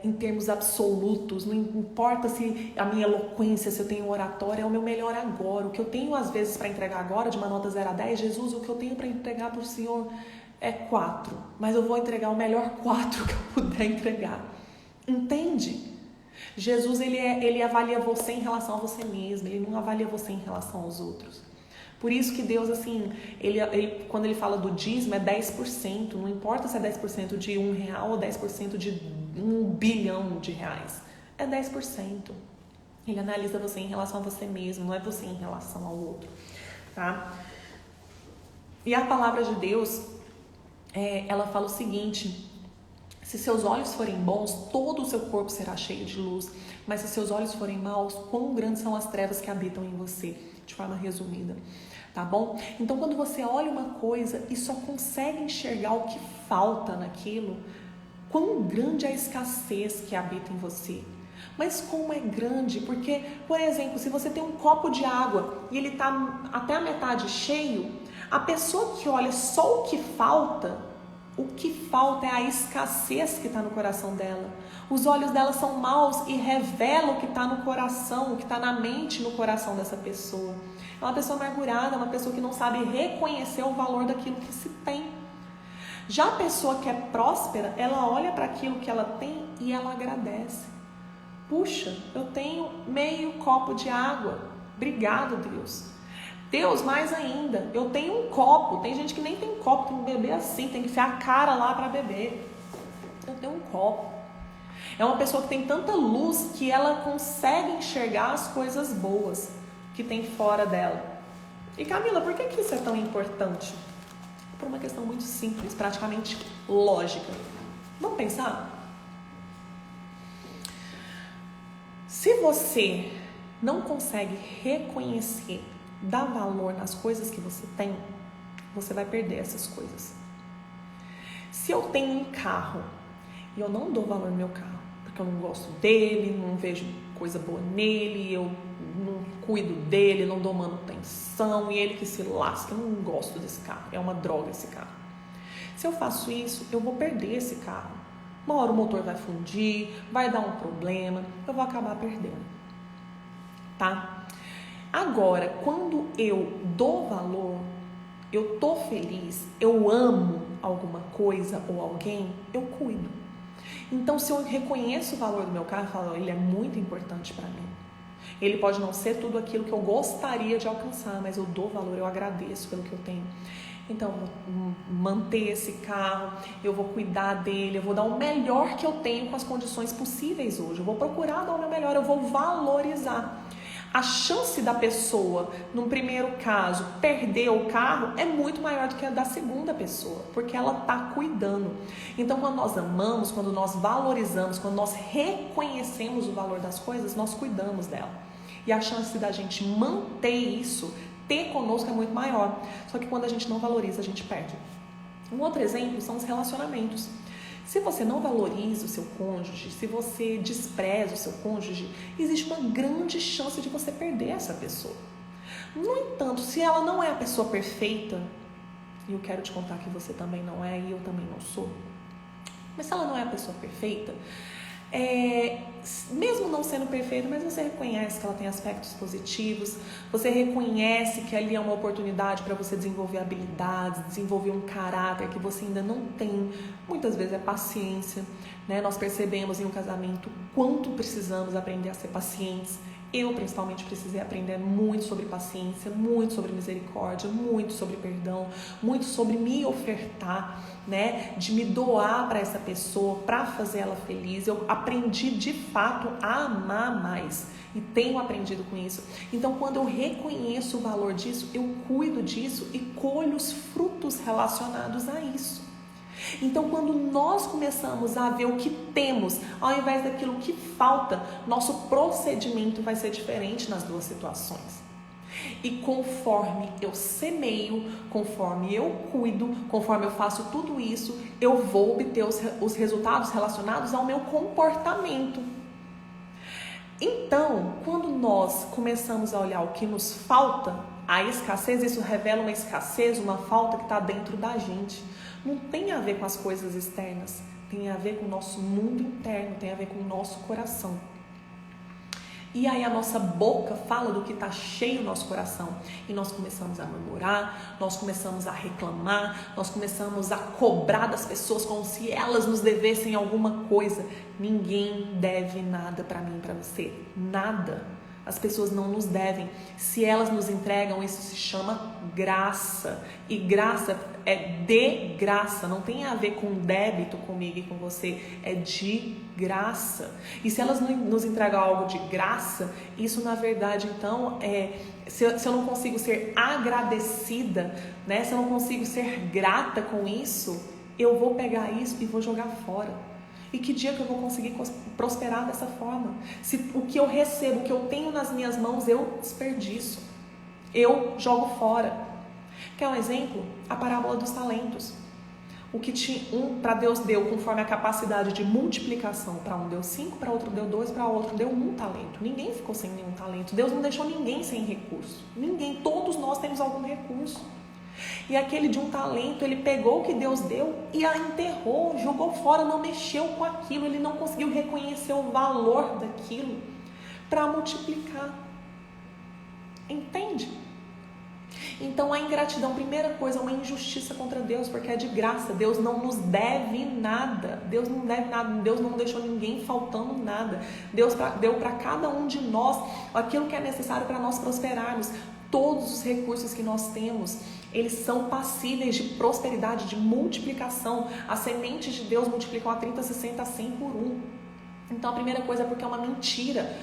em termos absolutos. Não importa se a minha eloquência, se eu tenho oratória, é o meu melhor agora. O que eu tenho às vezes para entregar agora, de uma nota 0 a 10, Jesus, o que eu tenho para entregar para o Senhor é 4, mas eu vou entregar o melhor 4 que eu puder entregar. Entende? Jesus, ele avalia você em relação a você mesmo, ele não avalia você em relação aos outros. Por isso que Deus, assim, quando ele fala do dízimo, é 10%, não importa se é 10% de R$1 ou 10% de 1 bilhão de reais, é 10%. Ele analisa você em relação a você mesmo, não é você em relação ao outro, tá? E a palavra de Deus, ela fala o seguinte, se seus olhos forem bons, todo o seu corpo será cheio de luz, mas se seus olhos forem maus, quão grandes são as trevas que habitam em você, de forma resumida, tá bom? Então quando você olha uma coisa e só consegue enxergar o que falta naquilo, quão grande é a escassez que habita em você. Mas como é grande, porque, por exemplo, se você tem um copo de água e ele está até a metade cheio, a pessoa que olha só o que falta é a escassez que está no coração dela. Os olhos dela são maus e revelam o que está no coração, o que está na mente, no coração dessa pessoa. É uma pessoa amargurada, é uma pessoa que não sabe reconhecer o valor daquilo que se tem. Já a pessoa que é próspera, ela olha para aquilo que ela tem e ela agradece. Puxa, eu tenho meio copo de água. Obrigado, Deus. Deus, mais ainda, eu tenho um copo. Tem gente que nem tem copo, tem que beber assim, tem que enfiar a cara lá para beber. Eu tenho um copo. É uma pessoa que tem tanta luz que ela consegue enxergar as coisas boas que tem fora dela. E Camila, por que isso é tão importante? Por uma questão muito simples, praticamente lógica. Vamos pensar? Se você não consegue reconhecer, dar valor nas coisas que você tem, você vai perder essas coisas. Se eu tenho um carro e eu não dou valor no meu carro, porque eu não gosto dele, não vejo coisa boa nele, eu não cuido dele, não dou manutenção, e ele que se lasca, eu não gosto desse carro, é uma droga esse carro. Se eu faço isso, eu vou perder esse carro. Uma hora o motor vai fundir, vai dar um problema, eu vou acabar perdendo. Tá? Agora, quando eu dou valor, eu tô feliz, eu amo alguma coisa ou alguém, eu cuido. Então, se eu reconheço o valor do meu carro, eu falo, ele é muito importante para mim. Ele pode não ser tudo aquilo que eu gostaria de alcançar, mas eu dou valor, eu agradeço pelo que eu tenho. Então, eu vou manter esse carro, eu vou cuidar dele, eu vou dar o melhor que eu tenho com as condições possíveis hoje. Eu vou procurar dar o meu melhor, eu vou valorizar. A chance da pessoa, no primeiro caso, perder o carro é muito maior do que a da segunda pessoa, porque ela está cuidando. Então, quando nós amamos, quando nós valorizamos, quando nós reconhecemos o valor das coisas, nós cuidamos dela. E a chance da gente manter isso, ter conosco, é muito maior. Só que quando a gente não valoriza, a gente perde. Um outro exemplo são os relacionamentos. Se você não valoriza o seu cônjuge, se você despreza o seu cônjuge, existe uma grande chance de você perder essa pessoa. No entanto, se ela não é a pessoa perfeita, e eu quero te contar que você também não é e eu também não sou, mas se ela não é a pessoa perfeita, mesmo não sendo perfeita, mas você reconhece que ela tem aspectos positivos, você reconhece que ali é uma oportunidade para você desenvolver habilidades, desenvolver um caráter que você ainda não tem. Muitas vezes é paciência, né? Nós percebemos em um casamento quanto precisamos aprender a ser pacientes. Eu, principalmente, precisei aprender muito sobre paciência, muito sobre misericórdia, muito sobre perdão, muito sobre me ofertar, né? De me doar para essa pessoa, para fazer ela feliz. Eu aprendi, de fato, a amar mais e tenho aprendido com isso. Então, quando eu reconheço o valor disso, eu cuido disso e colho os frutos relacionados a isso. Então, quando nós começamos a ver o que temos, ao invés daquilo que falta, nosso procedimento vai ser diferente nas duas situações. E conforme eu semeio, conforme eu cuido, conforme eu faço tudo isso, eu vou obter os resultados relacionados ao meu comportamento. Então, quando nós começamos a olhar o que nos falta, a escassez, isso revela uma escassez, uma falta que está dentro da gente. Não tem a ver com as coisas externas, tem a ver com o nosso mundo interno, tem a ver com o nosso coração. E aí a nossa boca fala do que está cheio no nosso coração. E nós começamos a murmurar, nós começamos a reclamar, nós começamos a cobrar das pessoas como se elas nos devessem alguma coisa. Ninguém deve nada para mim, para você. Nada. As pessoas não nos devem. Se elas nos entregam, isso se chama graça. E graça é de graça. Não tem a ver com débito comigo e com você. É de graça. E se elas nos entregam algo de graça, isso na verdade, então, se eu não consigo ser agradecida, né? Se eu não consigo ser grata com isso, eu vou pegar isso e vou jogar fora. E que dia que eu vou conseguir prosperar dessa forma? Se o que eu recebo, o que eu tenho nas minhas mãos, eu desperdiço. Eu jogo fora. Quer um exemplo? A parábola dos talentos. O que para Deus deu conforme a capacidade de multiplicação. Para um deu 5, para outro deu 2, para outro deu 1 talento. Ninguém ficou sem nenhum talento. Deus não deixou ninguém sem recurso. Ninguém. Todos nós temos algum recurso. E aquele de 1 talento, ele pegou o que Deus deu e a enterrou, jogou fora, não mexeu com aquilo, ele não conseguiu reconhecer o valor daquilo para multiplicar. Entende? Então a ingratidão, primeira coisa, é uma injustiça contra Deus, porque é de graça. Deus não nos deve nada. Deus não deve nada. Deus não deixou ninguém faltando nada. Deus deu para cada um de nós aquilo que é necessário para nós prosperarmos. Todos os recursos que nós temos, eles são passíveis de prosperidade, de multiplicação. As sementes de Deus multiplicam a 30, 60, a 100 por 1. Então a primeira coisa é porque é uma mentira.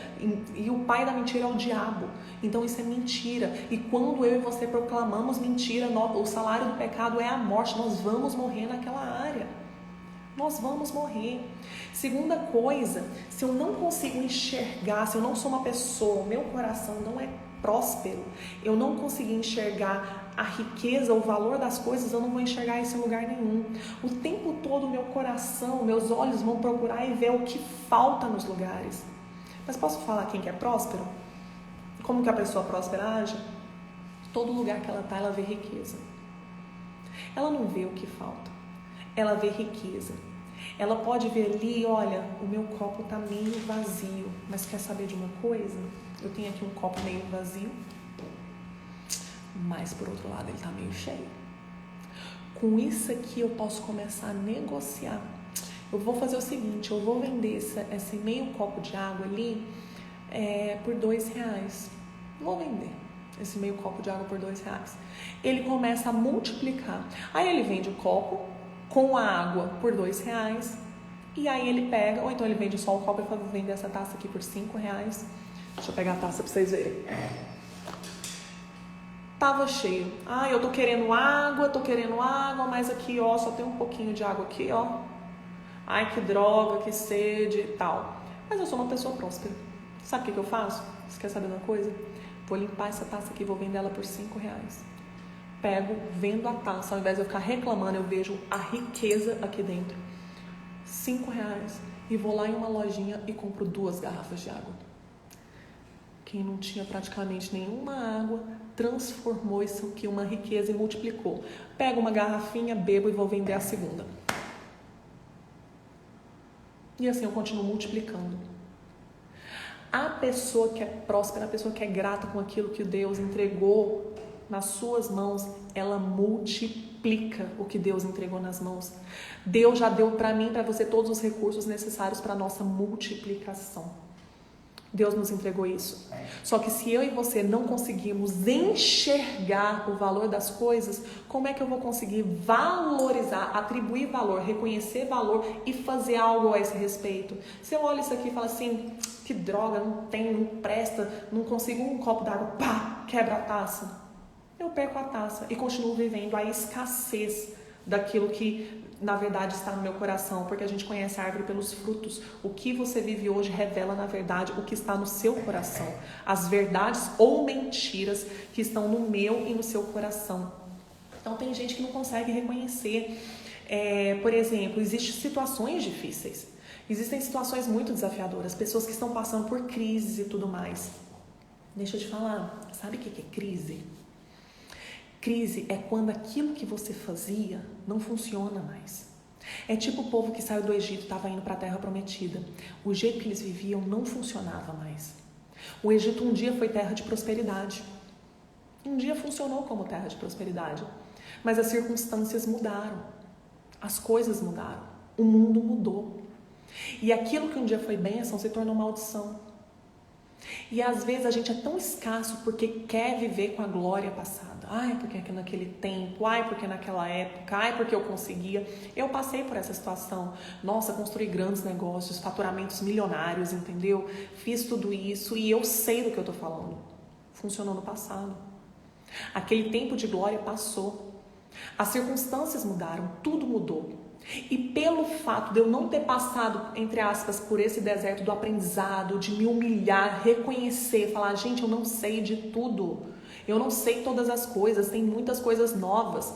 E o pai da mentira é o diabo. Então isso é mentira. E quando eu e você proclamamos mentira, o salário do pecado é a morte. Nós vamos morrer naquela área. Nós vamos morrer. Segunda coisa, se eu não consigo enxergar, se eu não sou uma pessoa, meu coração não é próspero, eu não conseguir enxergar a riqueza, o valor das coisas, eu não vou enxergar isso em lugar nenhum. O tempo todo meu coração, meus olhos vão procurar e ver o que falta nos lugares. Mas posso falar quem que é próspero? Como que a pessoa próspera age? Todo lugar que ela está, ela vê riqueza. Ela não vê o que falta. Ela vê riqueza. Ela pode ver ali, olha, o meu copo está meio vazio, mas quer saber de uma coisa? Eu tenho aqui um copo meio vazio, mas por outro lado ele está meio cheio. Com isso aqui eu posso começar a negociar. Eu vou fazer o seguinte, eu vou vender esse meio copo de água ali por R$2. Vou vender esse meio copo de água por R$2. Ele começa a multiplicar. Aí ele vende o copo com a água por R$2. E aí ele pega, ou então ele vende só o copo e fala, vou vender essa taça aqui por R$5. Deixa eu pegar a taça pra vocês verem. Tava cheio. Eu tô querendo água, mas aqui, ó, só tem um pouquinho de água aqui, ó. Ai, que droga, que sede e tal. Mas eu sou uma pessoa próspera. Sabe o que eu faço? Você quer saber uma coisa? Vou limpar essa taça aqui, vou vender ela por R$5. Pego, vendo a taça, ao invés de eu ficar reclamando, eu vejo a riqueza aqui dentro. R$5. E vou lá em uma lojinha e compro 2 garrafas de água. Quem não tinha praticamente nenhuma água, transformou isso aqui em uma riqueza e multiplicou. Pego uma garrafinha, bebo e vou vender a segunda. E assim eu continuo multiplicando. A pessoa que é próspera, a pessoa que é grata com aquilo que Deus entregou nas suas mãos, ela multiplica o que Deus entregou nas mãos. Deus já deu para mim, para você, todos os recursos necessários para a nossa multiplicação. Deus nos entregou isso. Só que se eu e você não conseguirmos enxergar o valor das coisas, como é que eu vou conseguir valorizar, atribuir valor, reconhecer valor e fazer algo a esse respeito? Se eu olho isso aqui e falo assim, que droga, não tem, não presta, não consigo um copo d'água, pá, quebra a taça. Eu perco a taça e continuo vivendo a escassez daquilo que na verdade está no meu coração, porque a gente conhece a árvore pelos frutos. O que você vive hoje revela na verdade o que está no seu coração, as verdades ou mentiras que estão no meu e no seu coração. Então tem gente que não consegue reconhecer. Por exemplo, existem situações difíceis, existem situações muito desafiadoras, pessoas que estão passando por crises e tudo mais. Deixa eu te falar, sabe o que é crise? Crise é quando aquilo que você fazia não funciona mais. É tipo o povo que saiu do Egito, estava indo para a Terra Prometida. O jeito que eles viviam não funcionava mais. O Egito um dia foi terra de prosperidade. Um dia funcionou como terra de prosperidade. Mas as circunstâncias mudaram. As coisas mudaram. O mundo mudou. E aquilo que um dia foi bênção se tornou maldição. E às vezes a gente é tão escasso porque quer viver com a glória passada. Ai, porque naquele tempo, ai, porque naquela época, ai, porque eu conseguia. Eu passei por essa situação. Nossa, construí grandes negócios, faturamentos milionários, entendeu? Fiz tudo isso e eu sei do que eu tô falando. Funcionou no passado. Aquele tempo de glória passou. As circunstâncias mudaram, tudo mudou. E pelo fato de eu não ter passado, entre aspas, por esse deserto do aprendizado, de me humilhar, reconhecer, falar, gente, eu não sei de tudo. Eu não sei todas as coisas, tem muitas coisas novas.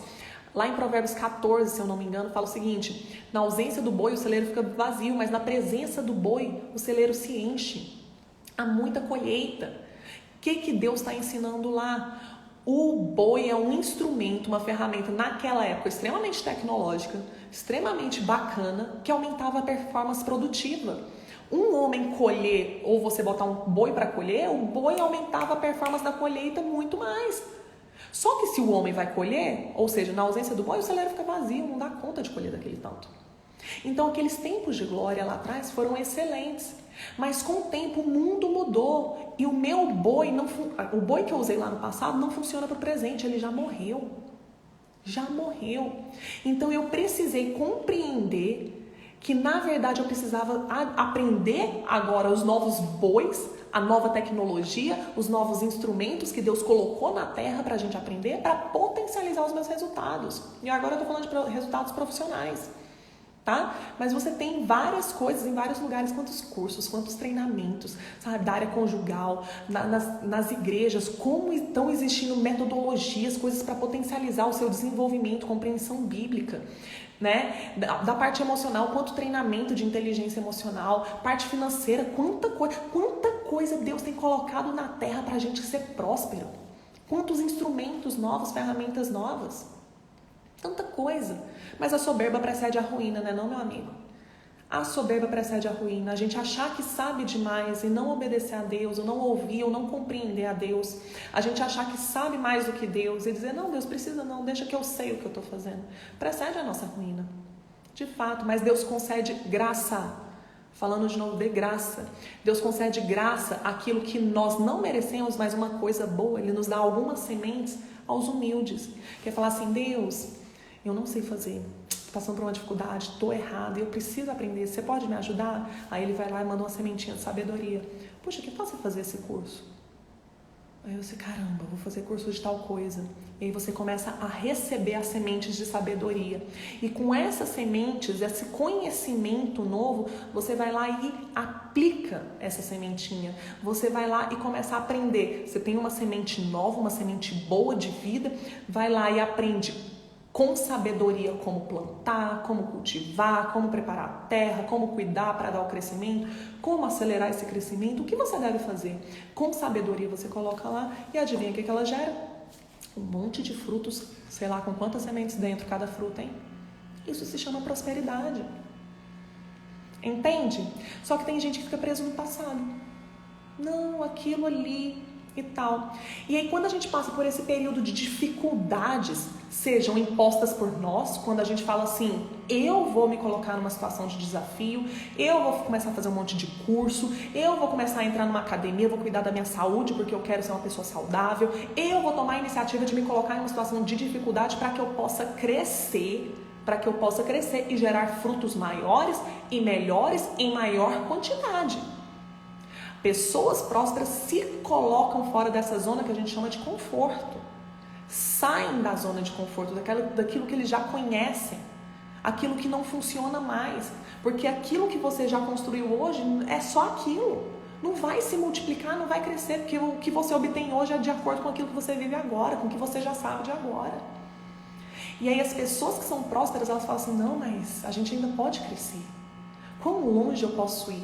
Lá em Provérbios 14, se eu não me engano, fala o seguinte, na ausência do boi o celeiro fica vazio, mas na presença do boi o celeiro se enche. Há muita colheita. O que Deus está ensinando lá? O boi é um instrumento, uma ferramenta naquela época extremamente tecnológica, extremamente bacana, que aumentava a performance produtiva. Um homem colher, ou você botar um boi para colher, o boi aumentava a performance da colheita muito mais. Só que se o homem vai colher, ou seja, na ausência do boi, o celeiro fica vazio, não dá conta de colher daquele tanto. Então aqueles tempos de glória lá atrás foram excelentes. Mas com o tempo o mundo mudou e o meu boi, o boi que eu usei lá no passado não funciona para o presente, ele já morreu. Já morreu. Então eu precisei compreender que na verdade eu precisava aprender agora os novos bois, a nova tecnologia, os novos instrumentos que Deus colocou na terra para a gente aprender, para potencializar os meus resultados. E agora eu estou falando de resultados profissionais. tá? Mas você tem várias coisas em vários lugares, quantos cursos, quantos treinamentos, sabe, da área conjugal, nas igrejas, como estão existindo metodologias, coisas para potencializar o seu desenvolvimento, compreensão bíblica, né? Da parte emocional, quanto treinamento de inteligência emocional, parte financeira, quanta coisa Deus tem colocado na terra para a gente ser próspero, quantos instrumentos novos, ferramentas novas. Tanta coisa. Mas a soberba precede a ruína, né não, meu amigo? A soberba precede a ruína. A gente achar que sabe demais e não obedecer a Deus, ou não ouvir, ou não compreender a Deus. A gente achar que sabe mais do que Deus e dizer, não, Deus precisa não, deixa que eu sei o que eu estou fazendo. Precede a nossa ruína. De fato, mas Deus concede graça. Falando de novo de graça. Deus concede graça aquilo que nós não merecemos, mas uma coisa boa. Ele nos dá algumas sementes aos humildes. Quer falar assim, Deus, eu não sei fazer, estou passando por uma dificuldade, estou errado, eu preciso aprender, você pode me ajudar? Aí ele vai lá e manda uma sementinha de sabedoria. Puxa, que fácil fazer esse curso. Aí você, caramba, vou fazer curso de tal coisa. E aí você começa a receber as sementes de sabedoria. E com essas sementes, esse conhecimento novo, você vai lá e aplica essa sementinha. Você vai lá e começa a aprender. Você tem uma semente nova, uma semente boa de vida, vai lá e aprende com sabedoria como plantar, como cultivar, como preparar a terra, como cuidar para dar o crescimento, como acelerar esse crescimento, o que você deve fazer. Com sabedoria você coloca lá e adivinha o que ela gera? Um monte de frutos, sei lá com quantas sementes dentro cada fruta, hein? Isso se chama prosperidade. Entende? Só que tem gente que fica preso no passado. Não, aquilo ali e tal. E aí quando a gente passa por esse período de dificuldades, sejam impostas por nós, quando a gente fala assim, eu vou me colocar numa situação de desafio, eu vou começar a fazer um monte de curso, eu vou começar a entrar numa academia, eu vou cuidar da minha saúde porque eu quero ser uma pessoa saudável, eu vou tomar a iniciativa de me colocar em uma situação de dificuldade para que eu possa crescer, e gerar frutos maiores e melhores em maior quantidade. Pessoas prósperas se colocam fora dessa zona que a gente chama de conforto. Saem da zona de conforto, daquilo que eles já conhecem, aquilo que não funciona mais. Porque aquilo que você já construiu hoje é só aquilo. Não vai se multiplicar, não vai crescer, porque o que você obtém hoje é de acordo com aquilo que você vive agora, com o que você já sabe de agora. E aí as pessoas que são prósperas, elas falam assim, não, mas a gente ainda pode crescer. Quão longe eu posso ir?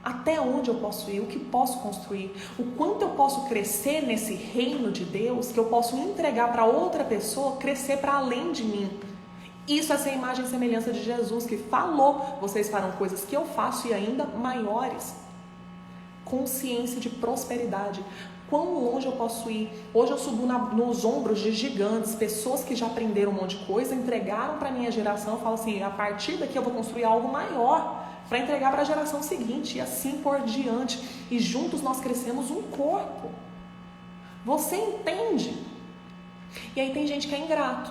Até onde eu posso ir? O que posso construir? O quanto eu posso crescer nesse reino de Deus, que eu posso entregar para outra pessoa, crescer para além de mim. Isso é ser imagem e semelhança de Jesus, que falou, vocês farão coisas que eu faço e ainda maiores. Consciência de prosperidade. Quão longe eu posso ir? Hoje eu subo nos ombros de gigantes, pessoas que já aprenderam um monte de coisa, entregaram para a minha geração, eu falo assim, a partir daqui eu vou construir algo maior, para entregar para a geração seguinte, e assim por diante. E juntos nós crescemos um corpo. Você entende? E aí tem gente que é ingrato.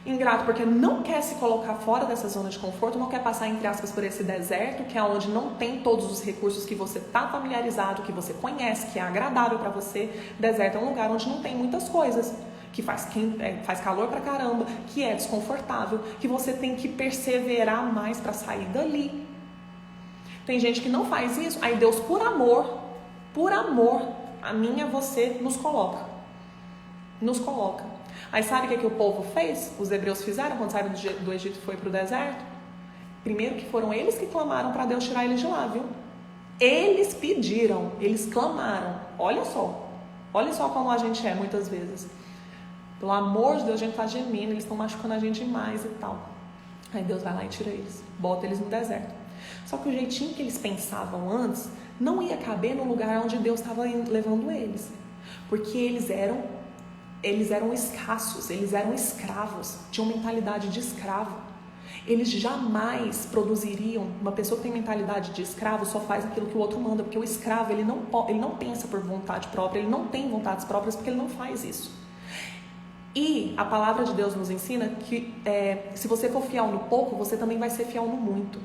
Ingrato porque não quer se colocar fora dessa zona de conforto, não quer passar, entre aspas, por esse deserto, que é onde não tem todos os recursos que você está familiarizado, que você conhece, que é agradável para você. Deserto é um lugar onde não tem muitas coisas, que faz calor pra caramba, que é desconfortável, que você tem que perseverar mais para sair dali. Tem gente que não faz isso, aí Deus, por amor, a mim e a você, nos coloca. Aí sabe o que o povo fez? Os hebreus fizeram quando saíram do Egito e foi para o deserto? Primeiro que foram eles que clamaram para Deus tirar eles de lá, viu? Eles pediram, eles clamaram. Olha só como a gente é muitas vezes. Pelo amor de Deus, a gente está gemendo, eles estão machucando a gente demais e tal. Aí Deus vai lá e tira eles, bota eles no deserto. Só que o jeitinho que eles pensavam antes não ia caber no lugar onde Deus estava levando eles. Porque eles eram escassos, eles eram escravos, tinham mentalidade de escravo. Eles jamais produziriam, uma pessoa que tem mentalidade de escravo só faz aquilo que o outro manda, porque o escravo ele não pensa por vontade própria, ele não tem vontades próprias porque ele não faz isso. E a palavra de Deus nos ensina que se você for fiel no pouco, você também vai ser fiel no muito.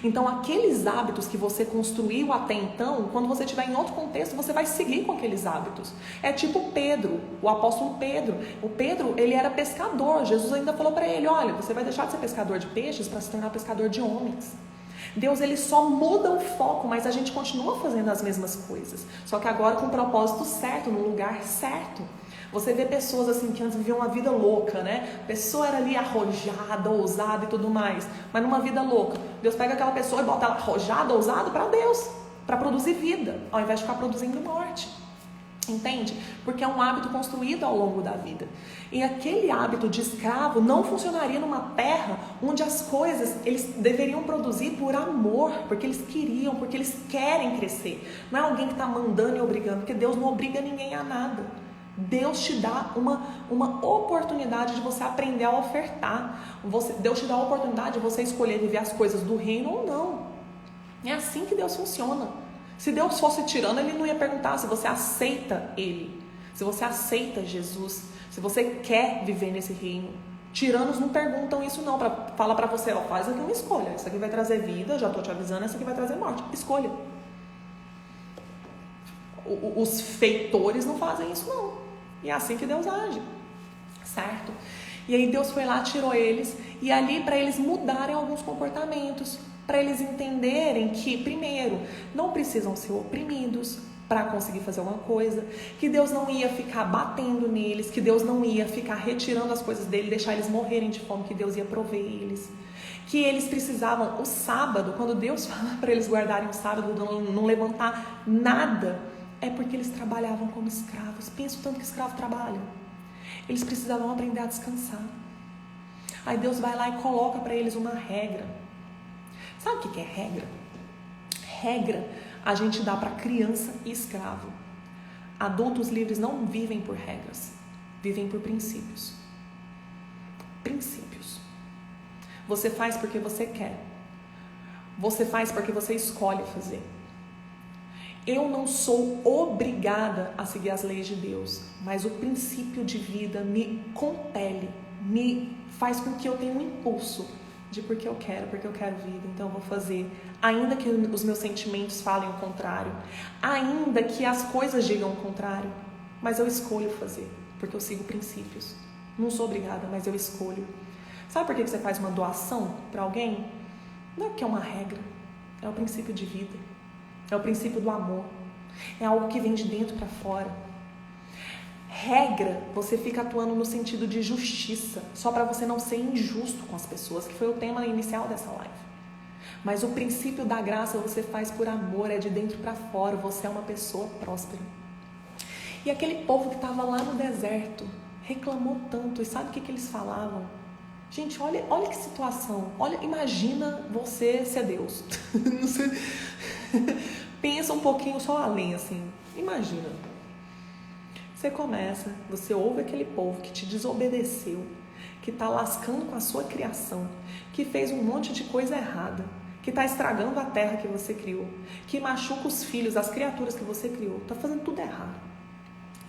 Então, aqueles hábitos que você construiu até então, quando você estiver em outro contexto, você vai seguir com aqueles hábitos. É tipo Pedro, o apóstolo Pedro. O Pedro, ele era pescador. Jesus ainda falou para ele, olha, você vai deixar de ser pescador de peixes para se tornar pescador de homens. Deus, ele só muda o foco, mas a gente continua fazendo as mesmas coisas. Só que agora com o propósito certo, no lugar certo. Você vê pessoas assim que antes viviam uma vida louca, né? A pessoa era ali arrojada, ousada e tudo mais. Mas numa vida louca, Deus pega aquela pessoa e bota ela arrojada, ousada para Deus. Para produzir vida, ao invés de ficar produzindo morte. Entende? Porque é um hábito construído ao longo da vida. E aquele hábito de escravo não funcionaria numa terra onde as coisas eles deveriam produzir por amor, porque eles queriam, porque eles querem crescer. Não é alguém que está mandando e obrigando, porque Deus não obriga ninguém a nada. Deus te dá uma oportunidade de você aprender a ofertar. Deus te dá a oportunidade de você escolher viver as coisas do reino ou não. É assim que Deus funciona. Se Deus fosse tirando, ele não ia perguntar se você aceita ele, se você aceita Jesus, se você quer viver nesse reino. Tiranos não perguntam isso não, fala pra você, ó, faz aqui uma escolha, isso aqui vai trazer vida, já tô te avisando, isso aqui vai trazer morte, escolha. Os feitores não fazem isso não, e é assim que Deus age, certo? E aí Deus foi lá, tirou eles, e ali para eles mudarem alguns comportamentos, para eles entenderem que, primeiro, não precisam ser oprimidos para conseguir fazer alguma coisa, que Deus não ia ficar batendo neles, que Deus não ia ficar retirando as coisas dele, deixar eles morrerem de fome, que Deus ia prover eles, que eles precisavam, o sábado, quando Deus fala para eles guardarem o sábado, não levantar nada, é porque eles trabalhavam como escravos. Pensa o tanto que escravo trabalha. Eles precisavam aprender a descansar. Aí Deus vai lá e coloca para eles uma regra. Sabe o que é regra? Regra a gente dá para criança e escravo. Adultos livres não vivem por regras, vivem por princípios. Princípios. Você faz porque você quer. Você faz porque você escolhe fazer. Eu não sou obrigada a seguir as leis de Deus, mas o princípio de vida me compele, me faz com que eu tenha um impulso de porque eu quero vida, então eu vou fazer, ainda que os meus sentimentos falem o contrário, ainda que as coisas digam o contrário, mas eu escolho fazer, porque eu sigo princípios. Não sou obrigada, mas eu escolho. Sabe por que você faz uma doação para alguém? Não é porque é uma regra, é o princípio de vida, é o princípio do amor, é algo que vem de dentro para fora. Regra, você fica atuando no sentido de justiça, só para você não ser injusto com as pessoas, que foi o tema inicial dessa live. Mas o princípio da graça você faz por amor, é de dentro para fora, você é uma pessoa próspera. E aquele povo que estava lá no deserto reclamou tanto, e sabe o que eles falavam? Gente, olha que situação, imagina você ser Deus. Pensa um pouquinho só além, assim, imagina. Você ouve aquele povo que te desobedeceu, que está lascando com a sua criação, que fez um monte de coisa errada, que está estragando a terra que você criou, que machuca os filhos, as criaturas que você criou, está fazendo tudo errado.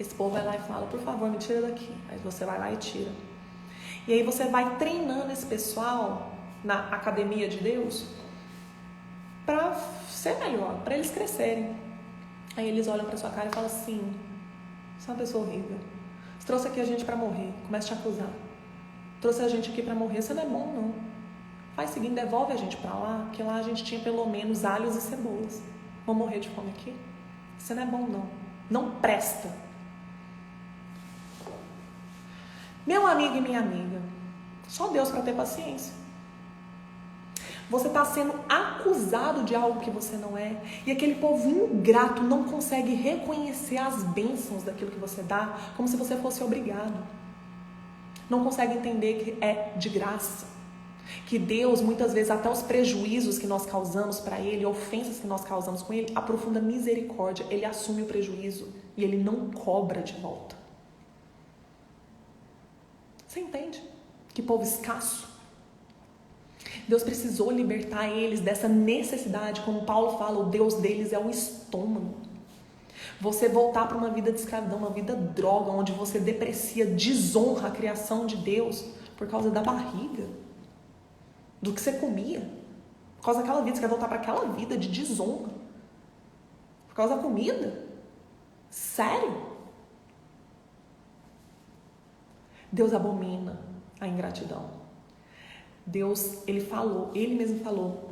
Esse povo vai lá e fala, por favor, me tira daqui. Aí você vai lá e tira. E aí você vai treinando esse pessoal na academia de Deus para ser melhor, para eles crescerem. Aí eles olham para sua cara e falam assim, você é uma pessoa horrível. Você trouxe aqui a gente para morrer. Começa a te acusar. Trouxe a gente aqui para morrer. Você não é bom, não. Faz o seguinte, devolve a gente para lá, que lá a gente tinha pelo menos alhos e cebolas. Vamos morrer de fome aqui? Você não é bom, não. Não presta. Meu amigo e minha amiga, só Deus para ter paciência. Você está sendo acusado de algo que você não é. E aquele povo ingrato não consegue reconhecer as bênçãos daquilo que você dá, como se você fosse obrigado. Não consegue entender que é de graça. Que Deus, muitas vezes, até os prejuízos que nós causamos para Ele, ofensas que nós causamos com Ele, a profunda misericórdia, Ele assume o prejuízo e Ele não cobra de volta. Você entende? Que povo escasso. Deus precisou libertar eles dessa necessidade, como Paulo fala, o Deus deles é o estômago. Você voltar para uma vida de escravidão, uma vida droga, onde você deprecia, desonra a criação de Deus por causa da barriga, do que você comia. causa daquela vida, você quer voltar para aquela vida de desonra. Por causa da comida? Sério? Deus abomina a ingratidão. Deus, ele mesmo falou,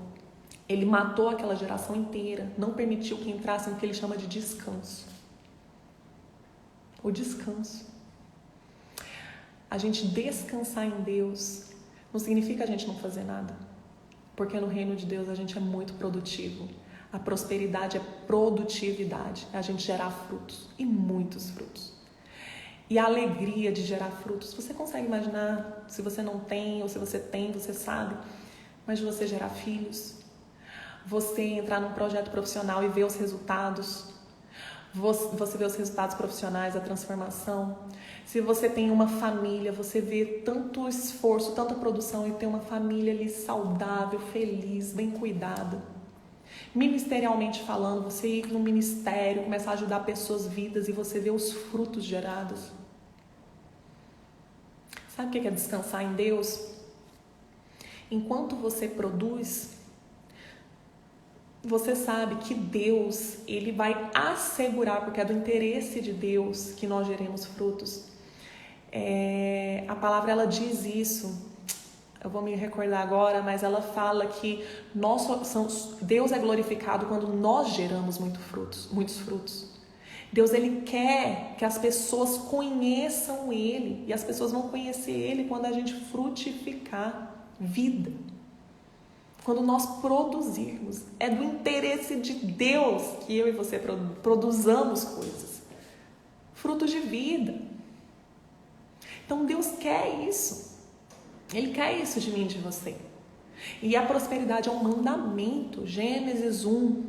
ele matou aquela geração inteira, não permitiu que entrasse no que ele chama de descanso. O descanso. A gente descansar em Deus não significa a gente não fazer nada, porque no reino de Deus a gente é muito produtivo. A prosperidade é produtividade, é a gente gerar frutos, e muitos frutos. E a alegria de gerar frutos, você consegue imaginar, se você não tem, ou se você tem, você sabe, mas de você gerar filhos, você entrar num projeto profissional e ver os resultados, você vê os resultados profissionais, a transformação. Se você tem uma família, você vê tanto esforço, tanta produção e tem uma família ali saudável, feliz, bem cuidada. Ministerialmente falando, você ir no ministério, começar a ajudar pessoas, vidas, e você vê os frutos gerados. Sabe o que é descansar em Deus? Enquanto você produz, você sabe que Deus, ele vai assegurar, porque é do interesse de Deus que nós geremos frutos. A palavra, ela diz isso. Eu vou me recordar agora, mas ela fala que Deus é glorificado quando nós geramos muitos frutos. Deus, ele quer que as pessoas conheçam Ele, e as pessoas vão conhecer Ele quando a gente frutificar vida. Quando nós produzirmos, é do interesse de Deus que eu e você produzamos coisas, frutos de vida. Então Deus quer isso. Ele quer isso de mim e de você. E a prosperidade é um mandamento. Gênesis 1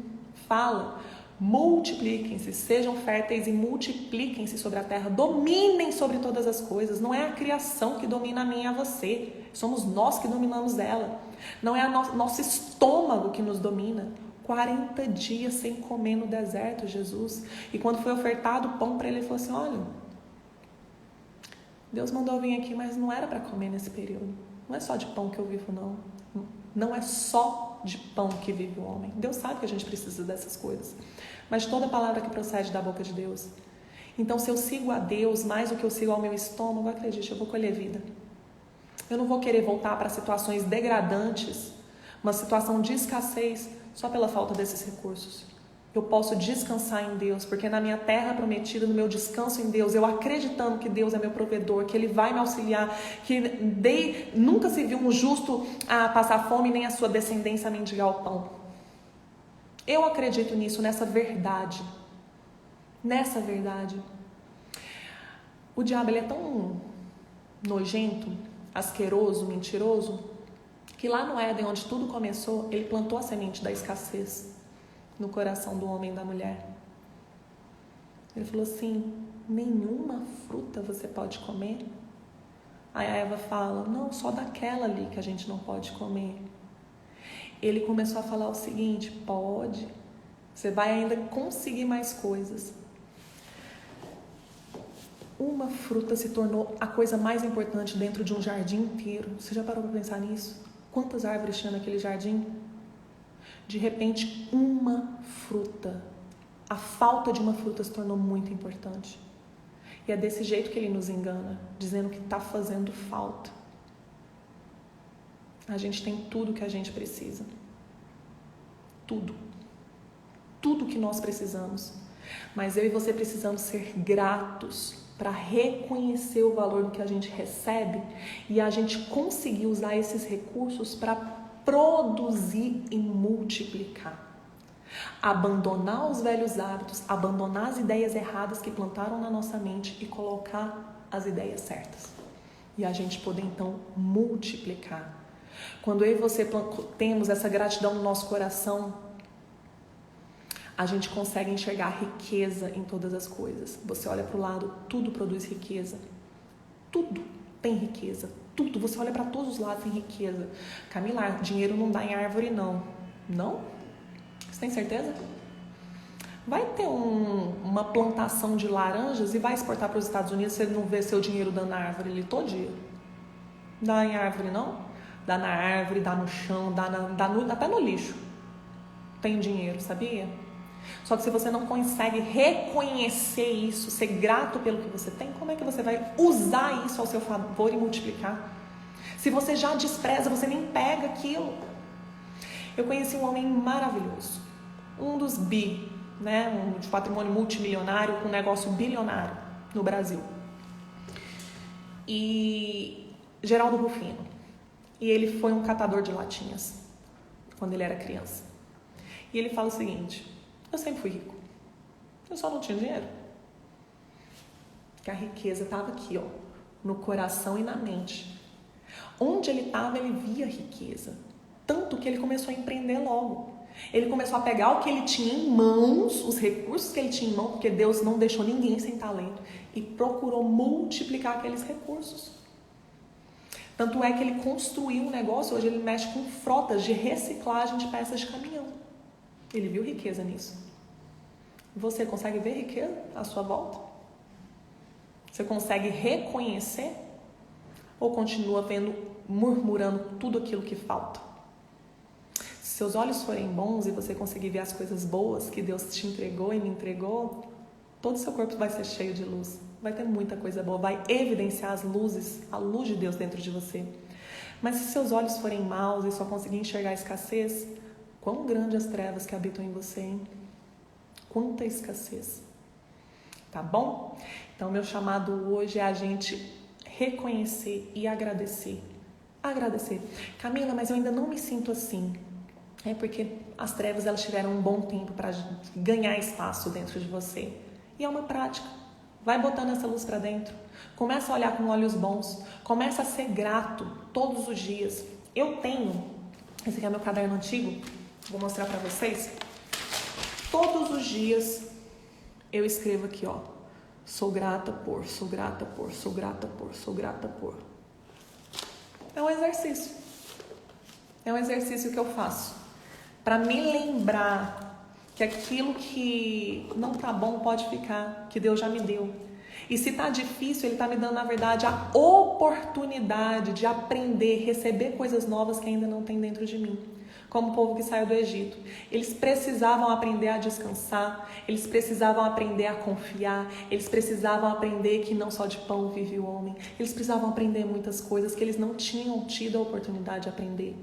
fala: multipliquem-se, sejam férteis e multipliquem-se sobre a terra, dominem sobre todas as coisas. Não é a criação que domina a mim e a você, somos nós que dominamos ela. Não é nosso estômago que nos domina. 40 dias sem comer no deserto, Jesus. E quando foi ofertado o pão para ele, ele falou assim: olha, Deus mandou eu vir aqui, mas não era para comer nesse período. Não é só de pão que eu vivo, não. Não é só de pão que vive o homem. Deus sabe que a gente precisa dessas coisas. Mas toda palavra que procede da boca de Deus. Então, se eu sigo a Deus mais do que eu sigo ao meu estômago, acredite, eu vou colher vida. Eu não vou querer voltar para situações degradantes, uma situação de escassez, só pela falta desses recursos. Eu posso descansar em Deus, porque na minha terra prometida, no meu descanso em Deus, eu acreditando que Deus é meu provedor, que Ele vai me auxiliar, que nunca se viu um justo a passar fome, nem a sua descendência a mendigar o pão. Eu acredito nisso, nessa verdade. Nessa verdade. O diabo, ele é tão nojento, asqueroso, mentiroso, que lá no Éden, onde tudo começou, ele plantou a semente da escassez no coração do homem e da mulher. Ele falou assim: nenhuma fruta você pode comer. Aí a Eva fala: não, só daquela ali que a gente não pode comer. Ele começou a falar o seguinte: pode, você vai ainda conseguir mais coisas. Uma fruta se tornou a coisa mais importante dentro de um jardim inteiro. Você já parou para pensar nisso? Quantas árvores tinha naquele jardim? De repente, uma fruta, a falta de uma fruta se tornou muito importante. E é desse jeito que ele nos engana, dizendo que está fazendo falta. A gente tem tudo que a gente precisa. Tudo. Tudo que nós precisamos. Mas eu e você precisamos ser gratos para reconhecer o valor do que a gente recebe e a gente conseguir usar esses recursos para produzir e multiplicar. Abandonar os velhos hábitos, abandonar as ideias erradas que plantaram na nossa mente e colocar as ideias certas. E a gente poder então multiplicar. Quando eu e você temos essa gratidão no nosso coração, a gente consegue enxergar riqueza em todas as coisas. Você olha para o lado, tudo produz riqueza. Tudo tem riqueza. Tudo, você olha para todos os lados, tem riqueza. Camila, dinheiro não dá em árvore, não. Não? Você tem certeza? Vai ter uma plantação de laranjas e vai exportar para os Estados Unidos, você não vê seu dinheiro dando na árvore ali todo dia. Dá em árvore, não? dá na árvore, dá no chão, até no lixo. Tem dinheiro, sabia? Só que se você não consegue reconhecer isso, ser grato pelo que você tem, como é que você vai usar isso ao seu favor e multiplicar? Se você já despreza, você nem pega aquilo. Eu conheci um homem maravilhoso, um dos um de patrimônio multimilionário com um negócio bilionário no Brasil. E Geraldo Rufino. E ele foi um catador de latinhas quando ele era criança. E ele fala o seguinte: eu sempre fui rico, eu só não tinha dinheiro. Porque a riqueza estava aqui, no coração e na mente. Onde ele estava, ele via riqueza. Tanto que ele começou a empreender logo. Ele começou a pegar o que ele tinha em mãos, os recursos que ele tinha em mãos, porque Deus não deixou ninguém sem talento, e procurou multiplicar aqueles recursos. Tanto é que ele construiu um negócio, hoje ele mexe com frotas de reciclagem de peças de caminhão. Ele viu riqueza nisso. Você consegue ver riqueza à sua volta? Você consegue reconhecer? Ou continua murmurando tudo aquilo que falta? Se seus olhos forem bons e você conseguir ver as coisas boas que Deus te entregou e me entregou, todo o seu corpo vai ser cheio de luz. Vai ter muita coisa boa, vai evidenciar as luzes, a luz de Deus dentro de você. Mas se seus olhos forem maus e só conseguir enxergar a escassez, quão grandes as trevas que habitam em você, hein? Quanta escassez. Tá bom? Então, meu chamado hoje é a gente reconhecer e agradecer. Agradecer. Camila, mas eu ainda não me sinto assim. É porque as trevas elas tiveram um bom tempo para ganhar espaço dentro de você. E é uma prática. Vai botando essa luz para dentro. Começa a olhar com olhos bons. Começa a ser grato todos os dias. Eu tenho, esse aqui é meu caderno antigo, vou mostrar para vocês. Todos os dias eu escrevo aqui, sou grata por, sou grata por, sou grata por, sou grata por. É um exercício. É um exercício que eu faço para me lembrar que aquilo que não tá bom pode ficar, que Deus já me deu. E se tá difícil, Ele tá me dando, na verdade, a oportunidade de aprender, receber coisas novas que ainda não tem dentro de mim. Como o povo que saiu do Egito. Eles precisavam aprender a descansar, eles precisavam aprender a confiar, eles precisavam aprender que não só de pão vive o homem. Eles precisavam aprender muitas coisas que eles não tinham tido a oportunidade de aprender.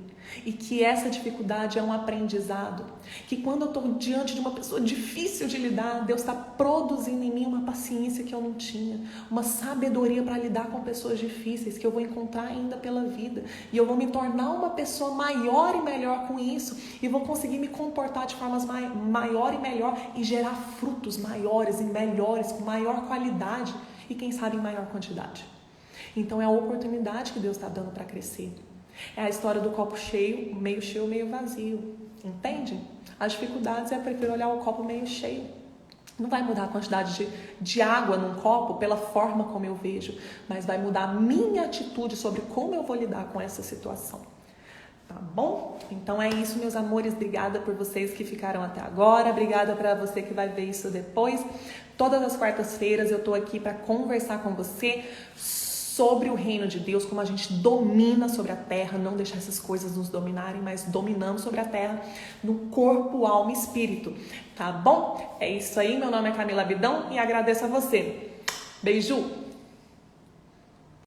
E que essa dificuldade é um aprendizado. Que quando eu estou diante de uma pessoa difícil de lidar, Deus está produzindo em mim uma paciência que eu não tinha. Uma sabedoria para lidar com pessoas difíceis que eu vou encontrar ainda pela vida. E eu vou me tornar uma pessoa maior e melhor com isso. E vou conseguir me comportar de formas maior e melhor. E gerar frutos maiores e melhores, com maior qualidade. E quem sabe em maior quantidade. Então é a oportunidade que Deus está dando para crescer. É a história do copo cheio, meio vazio. Entende? As dificuldades eu prefiro olhar o copo meio cheio. Não vai mudar a quantidade de água num copo pela forma como eu vejo, mas vai mudar a minha atitude sobre como eu vou lidar com essa situação. Tá bom? Então é isso, meus amores. Obrigada por vocês que ficaram até agora. Obrigada para você que vai ver isso depois. Todas as quartas-feiras eu tô aqui para conversar com você sobre o reino de Deus, como a gente domina sobre a terra, não deixar essas coisas nos dominarem, mas dominamos sobre a terra no corpo, alma e espírito. Tá bom? É isso aí, meu nome é Camila Abidão e agradeço a você. Beijo!